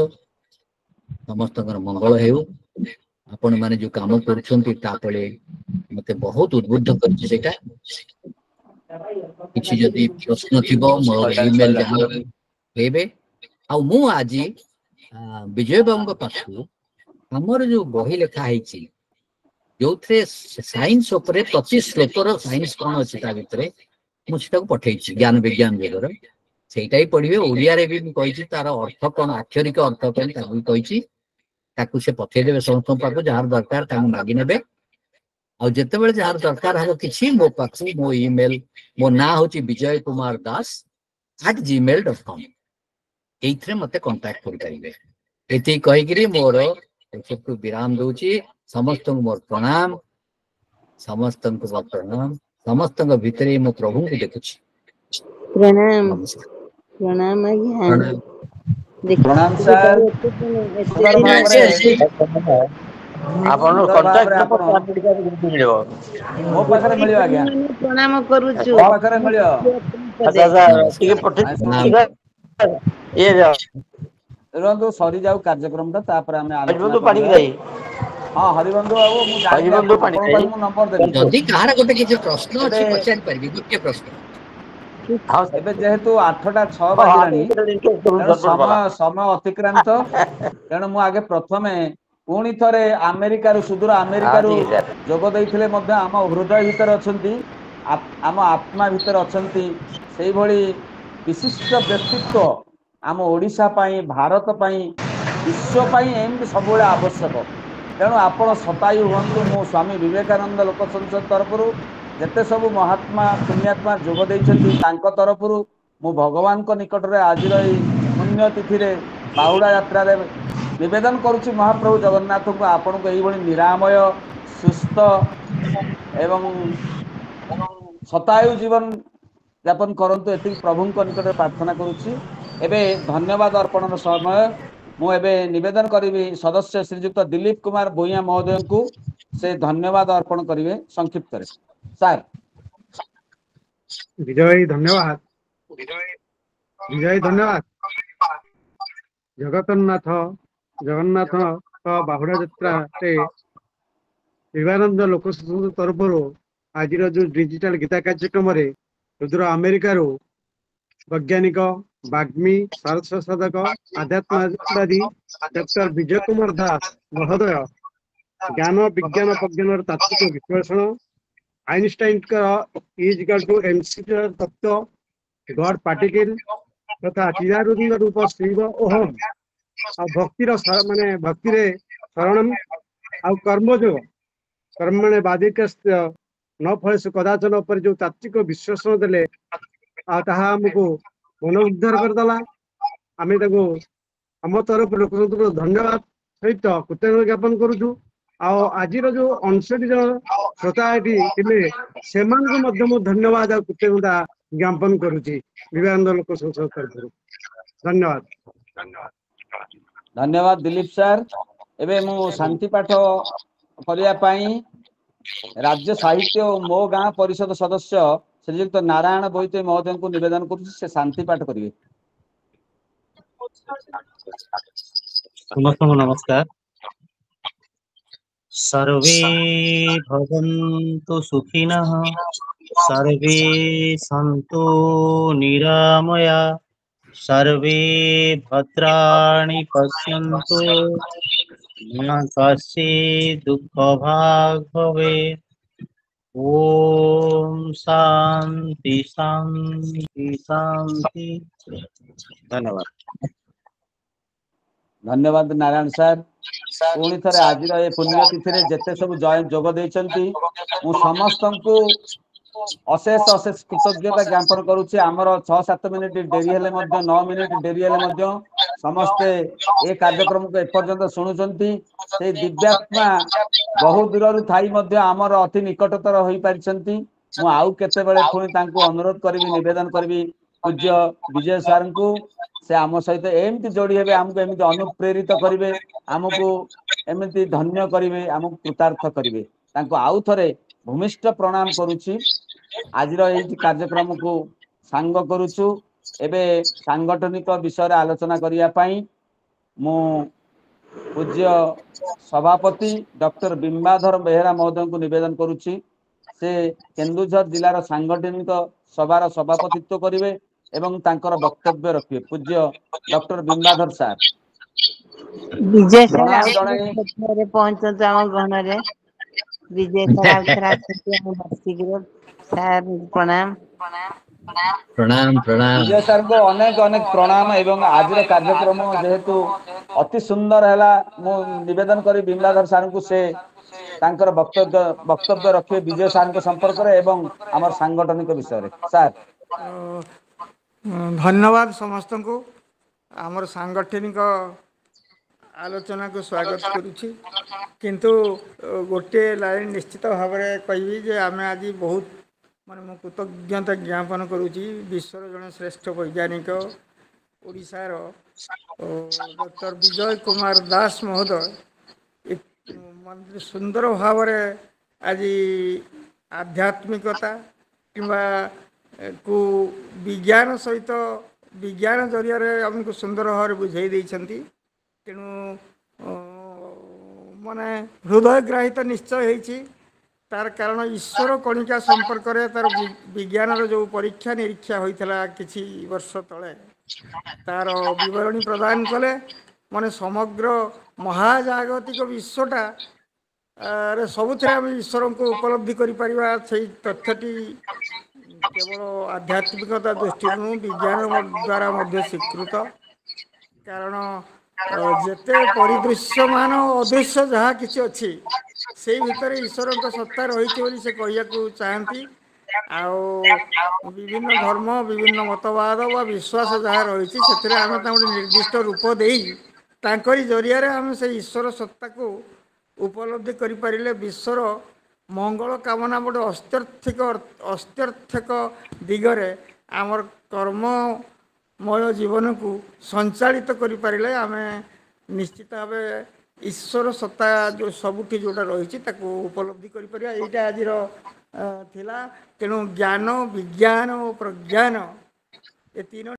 समस्त मंगल हेउ आपण माने जो काम करछन्ती तापले मते बहुत उद्बुद्ध करछि सेटा किछि जदि प्रश्न थिबो मोर ईमेल हेबे आ मु आज विजय बाबू पाखु हमर जो बही लेखा हैछि जो थे साइंस उपरे 25 श्लोकर साइंस कौन अच्छे ता भितर ମୁଁ ସେଟାକୁ ପଠେଇଛି ଜ୍ଞାନ ବିଜ୍ଞାନ ଦିଗର ସେଇଟା ହିଁ ପଢିବେ। ଓଡିଆରେ ବି ମୁଁ କହିଛି ତାର ଅର୍ଥ କଣ, ଆକ୍ଷରିକ ଅର୍ଥ କଣ ତାକୁ ବି କହିଛି। ତାକୁ ସେ ପଠେଇଦେବେ ସମସ୍ତଙ୍କ ପାଖକୁ, ଯାହାର ଦରକାର ତାଙ୍କୁ ମାଗି ନେବେ। ଆଉ ଯେତେବେଳେ ଯାହାର ଦରକାର ହବ କିଛି ମୋ ପାଖକୁ ମୋ ଇମେଲ, ମୋ ନାଁ ହଉଛି ବିଜୟ କୁମାର ଦାସ @gmail.com, ଏଇଥିରେ ମତେ କଣ୍ଟାକ୍ଟ କରିପାରିବେ। ଏତିକି କହିକିରି ମୋର ଏସବୁ ବିରାମ ଦଉଛି। ସମସ୍ତଙ୍କୁ ମୋର ପ୍ରଣାମ, ସମସ୍ତଙ୍କୁ ମୋର ପ୍ରଣାମ। ସମସ୍ତଙ୍କ ଭିତରେ ମୁଁ ପ୍ରଭୁଙ୍କୁ ଦେଖୁଛି। प्रणाम ନମସ୍କାର। प्रणाम आज्ञा ପ୍ରଣାମ। ପ୍ରଣାମ देखिए ସାର୍। ସୁନ୍ଦର ଭାବରେ ଆପଣଙ୍କ ସୁନ୍ଦର ଭାବରେ କଣ୍ଟାକ୍ଟ ଆପଣ ନମ୍ବର ଆମେରିକାରେ କେମିତି ମିଳିବ? ମୋ ପାଖରେ ମିଳିବ ଆଜ୍ଞା, प्रणाम करुछु ମୋ ପାଖରେ ମିଳିବ। ଆଚ୍ଛା ଆଚ୍ଛା ଟିକେ ନମସ୍କାର। ନାଇଁ ପଠେଇ ଶୁଣନ୍ତୁ, ଇଏ ରୁହନ୍ତୁ ସରିଯାଉ କାର୍ଯ୍ୟକ୍ରମଟା, ତାପରେ ଆମେ ଆଲୋଚନା ହରିବନ୍ଧୁ ପାଣିକି କରିବା। ଯାଇ ହଁ ହରିବନ୍ଧୁ ବାବୁ, ମୁଁ ଜାଣିଲି ହରିବନ୍ଧୁ ଆପଣଙ୍କ ପାଣିଗ୍ରାହୀ ପାଖକୁ ମୁଁ ନମ୍ବର ଦେବି। ଯଦି କାହାର ଗୋଟେ କିଛି ପ୍ରଶ୍ନ ଏବେ ଅଛି ପଚାରି ପାରିବି, ଗୋଟିଏ ପ୍ରଶ୍ନ। ହଁ ଏବେ ଯେହେତୁ 8ଟା 6 ହଁ ବାଜିଲାଣି, ତେଣୁ ଝଟପଟ କଲା ସମୟ ଅତିକ୍ରାନ୍ତ। ତେଣୁ ମୁଁ ଆଗେ ପ୍ରଥମେ ପୁଣି ଥରେ ଆମେରିକାରୁ, ସୁଦୂର ହଁ ଆମେରିକାରୁ ଠିକ ଅଛି ଯୋଗ ଦେଇଥିଲେ ମଧ୍ୟ ଆମ ହୃଦୟ ଭିତରେ ଅଛନ୍ତି, ଆମ ଆତ୍ମା ଭିତରେ ଅଛନ୍ତି ସେଇଭଳି ବିଶିଷ୍ଟ ବ୍ୟକ୍ତିତ୍ୱ ଆମ ଓଡ଼ିଶା ପାଇଁ, ଭାରତ ପାଇଁ, ବିଶ୍ୱ ପାଇଁ ଏମିତି ସବୁବେଳେ ଆବଶ୍ୟକ। ତେଣୁ ଆପଣ ଶତାୟୁ ହୁଅନ୍ତୁ। ମୁଁ ସ୍ୱାମୀ ବିବେକାନନ୍ଦ ଲୋକ ସଂସଦ ତରଫରୁ ଯେତେ ସବୁ ମହାତ୍ମା ପୁଣ୍ୟାତ୍ମା ଯୋଗ ଦେଇଛନ୍ତି ତାଙ୍କ ତରଫରୁ ମୁଁ ଭଗବାନଙ୍କ ନିକଟରେ ଆଜିର ଏଇ ପୁଣ୍ୟ ତିଥିରେ ବାହୁଡା ଯାତ୍ରାରେ ନିବେଦନ କରୁଛି ମହାପ୍ରଭୁ ଜଗନ୍ନାଥଙ୍କୁ, ଆପଣଙ୍କୁ ଏଇଭଳି ନିରାମୟ, ସୁସ୍ଥ ଏବଂ ଶତାୟୁ ଜୀବନ ଯାପନ କରନ୍ତୁ, ଏତିକି ପ୍ରଭୁଙ୍କ ନିକଟରେ ପ୍ରାର୍ଥନା କରୁଛି। ଏବେ ଧନ୍ୟବାଦ ଅର୍ପଣର ସମୟ। ମୁଁ ଏବେ ନିବେଦନ କରିବି ସଦସ୍ୟ ଶ୍ରୀଯୁକ୍ତ ଦିଲ୍ଲୀପ କୁମାର ଭୂୟାଁ ମହୋଦୟଙ୍କୁ, ସେ ଧନ୍ୟବାଦ ଅର୍ପଣ କରିବେ ସଂକ୍ଷିପ୍ତରେ। ସାର୍। ବିଜୟ ଭାଇ ଧନ୍ୟବାଦ। ବିଜୟ ଧନ୍ୟବାଦ। ଜଗନ୍ନାଥଙ୍କ ବାହୁଡା ଯାତ୍ରାରେ ବିବେକାନନ୍ଦ ଲୋକ ସଂସଦ ତରଫରୁ ଆଜିର ଯୋଉ ଡିଜିଟାଲ ଗୀତା କାର୍ଯ୍ୟକ୍ରମରେ ସୁଦୂର ଆମେରିକାରୁ ବୈଜ୍ଞାନିକ, ବାଗ୍ମୀ, ସାରସ୍ୟ ସାଧକ, ଆଧ୍ୟାତ୍ମବାଦୀ ଡକ୍ଟର ବିଜୟ କୁମାର ଦାସ ମହୋଦୟ ଜ୍ଞାନ ବିଜ୍ଞାନ ପ୍ରଜ୍ଞାନର ତାତ୍ତ୍ୱିକ ବିଶ୍ଳେଷଣ, ଆଇନଷ୍ଟାଇନଙ୍କର ଇଜ୍ ଟୁ ଏମସି ତତ୍ତ୍ୱ, ଗଡ ପାର୍ଟିକିଲ ତଥା ଚିରାରୁଦ୍ଧ ରୂପ ଶିବ ଓହମ, ଆଉ ଭକ୍ତିରେ ଶରଣମ, ଆଉ କର୍ମଯୋଗ କର୍ମଣେ ବାଦିକସ୍ୟ ନ ଫଳେଷୁ କଦାଚନ ଉପରେ ଯୋଉ ତାତ୍ତ୍ୱିକ ବିଶ୍ଳେଷଣ ଦେଲେ, ଆଉ ତାହା ଆମକୁ ମନ ଉଦ୍ଧାର କରିଦେଲା। ଆମେ ତାକୁ ଆମ ତରଫରୁ ଲୋକଙ୍କୁ ଧନ୍ୟବାଦ ସହିତ କୃତଜ୍ଞତା ଜ୍ଞାପନ କରୁଛୁ। ଆଉ ଆଜିର ଯୋଉ 59 ଜଣ ଶ୍ରୋତା ଏଠି ଥିଲେ, ସେମାନଙ୍କୁ ମଧ୍ୟ ମୁଁ ଧନ୍ୟବାଦ ଆଉ କୃତଜ୍ଞତା ଜ୍ଞାପନ କରୁଛି ବିବେକାନନ୍ଦ ଲୋକ ସଂସଦ ତରଫରୁ। ଧନ୍ୟବାଦ। ଧନ୍ୟବାଦ ଦିଲ୍ଲୀପ ସାର୍। ଏବେ ମୁଁ ଶାନ୍ତି ପାଠ କରିବା ପାଇଁ ରାଜ୍ୟ ସାହିତ୍ୟ ଓ ମୋ ଗାଁ ପରିଷଦ ସଦସ୍ୟ ଶ୍ରୀଯୁକ୍ତ ନାରାୟଣ ବୋଇତେ ମହୋଦୟଙ୍କୁ ନିବେଦନ କରୁଛି, ସେ ଶାନ୍ତି ପାଠ କରିବେ। ସମସ୍ତଙ୍କୁ ନମସ୍କାର। सर्वे भवन्तु सुखिनः, सर्वे सन्तु निरामया, सर्वे भद्राणि पश्यन्तु, मा कश्चित् दुःखभाग् भवेत्। ओम शांति शांति शांति। धन्यवाद। ଧନ୍ୟବାଦ ନାରାୟଣ ସାର୍। ପୁଣି ଥରେ ଆଜିର ଏ ପୁଣ୍ୟ ତିଥିରେ ଯେତେ ସବୁ ଯୋଗ ଦେଇଛନ୍ତି, ମୁଁ ସମସ୍ତଙ୍କୁ ଅଶେଷ ଅଶେଷ କୃତଜ୍ଞତା ଜ୍ଞାପନ କରୁଛି। ଆମର 6-7 ମିନିଟ ଡେରି ହେଲେ ମଧ୍ୟ, 9 ମିନିଟ ଡେରି ହେଲେ ମଧ୍ୟ ସମସ୍ତେ ଏ କାର୍ଯ୍ୟକ୍ରମକୁ ଏପର୍ଯ୍ୟନ୍ତ ଶୁଣୁଛନ୍ତି। ସେଇ ଦିବ୍ୟାତ୍ମା ବହୁ ଦୂରରୁ ଥାଇ ମଧ୍ୟ ଆମର ଅତି ନିକଟତର ହୋଇପାରିଛନ୍ତି। ମୁଁ ଆଉ କେତେବେଳେ ପୁଣି ତାଙ୍କୁ ଅନୁରୋଧ କରିବି, ନିବେଦନ କରିବି ପୂଜ୍ୟ ବିଜୟ ସାର୍ଙ୍କୁ, ସେ ଆମ ସହିତ ଏମିତି ଯୋଡି ହେବେ, ଆମକୁ ଏମିତି ଅନୁପ୍ରେରିତ କରିବେ, ଆମକୁ ଏମିତି ଧନ୍ୟ କରିବେ, ଆମକୁ କୃତାର୍ଥ କରିବେ। ତାଙ୍କୁ ଆଉ ଥରେ ଭୂମିଷ୍ଠ ପ୍ରଣାମ କରୁଛି। ଆଜିର ଏଇଠି କାର୍ଯ୍ୟକ୍ରମକୁ ସାଙ୍ଗ କରୁଛୁ। ଏବେ ସାଂଗଠନିକ ବିଷୟରେ ଆଲୋଚନା କରିବା ପାଇଁ ମୁଁ ପୂଜ୍ୟ ସଭାପତି ଡକ୍ଟର ବିମ୍ବାଧର ବେହେରା ମହୋଦୟଙ୍କୁ ନିବେଦନ କରୁଛି। ସେ କେନ୍ଦୁଝର ଜିଲ୍ଲାର ସାଂଗଠନିକ ସଭାର ସଭାପତିତ୍ୱ କରିବେ ଏବଂ ତାଙ୍କର ବକ୍ତବ୍ୟ ରଖିବେ। ପୂଜ୍ୟ ଡକ୍ଟର ବିମ୍ବାଧର ସାର୍। विजय सर ପ୍ରଣାମ आउथरे ଜଣାଇ पहुंचନ୍ତୁ ଆମ ଗଣରେ। विजय सर आउथरे आसନ୍ତି ଆମ ବାର୍ଷିକରେ ସାର୍ ପ୍ରଣାମ। प्रणाम प्रणाम विजय सार को अनेक अनेक प्रणाम एवं आज कार्यक्रम जेहेतु अति सुंदर है मु निवेदन करी बिमलाधर सार को से तांकर वक्तव्य रखिए विजय सार संपर्क में एवं आमर सांगठनिक विषय सार। धन्यवाद समस्त को आमर सांगठनिक आलोचना को स्वागत करुछि किंतु गोटे लाइन निश्चित भाव में कहि जे आमे आज बहुत माने मो कृतज्ञता ज्ञापन करुछि विश्वर जने श्रेष्ठ वैज्ञानिक ओडिशार डॉक्टर विजय कुमार दास महोदय सुंदर भाव में आज आध्यात्मिकता किंबा को विज्ञान सहित विज्ञान जरिया आमको सुंदर भाव में बुझाई देइछंती तेणु माने हृदयग्राही तो निश्चय होइछि तार कारण ईश्वर कणिका संपर्क रे तार विज्ञान जो परीक्षा निरीक्षा होइथला किछि वर्ष तले तार विवरणी प्रदान कले माने समग्र महाजागतिक विश्वटा रे सबुथिरे आम ईश्वर को उपलब्धि करि परिबा सेही तथ्यटी केवल आध्यात्मिकता दृष्टि विज्ञान द्वारा मध्य स्वीकृत कारण जेते परिदृश्यमान अदृश्य जहाँ किसी अच्छी से भितर ईश्वर सत्ता रही से कहया चाहती आउ विभिन्न धर्म विभिन्न मतवाद व विश्वास जहाँ रही से आम निर्दिष्ट रूप दे जरिया आम से ईश्वर सत्ता को उपलब्धि करें विश्वर मंगल कामना गोटे अस्त्यर्थक दिगरे आमर कर्ममय जीवन को संचालित करें आम निश्चित भाव ईश्वर सत्ता जो सबुठी जोटा रही उपलब्धि करें यहाँ आज थिला तेणु ज्ञान विज्ञान और प्रज्ञान ये तीन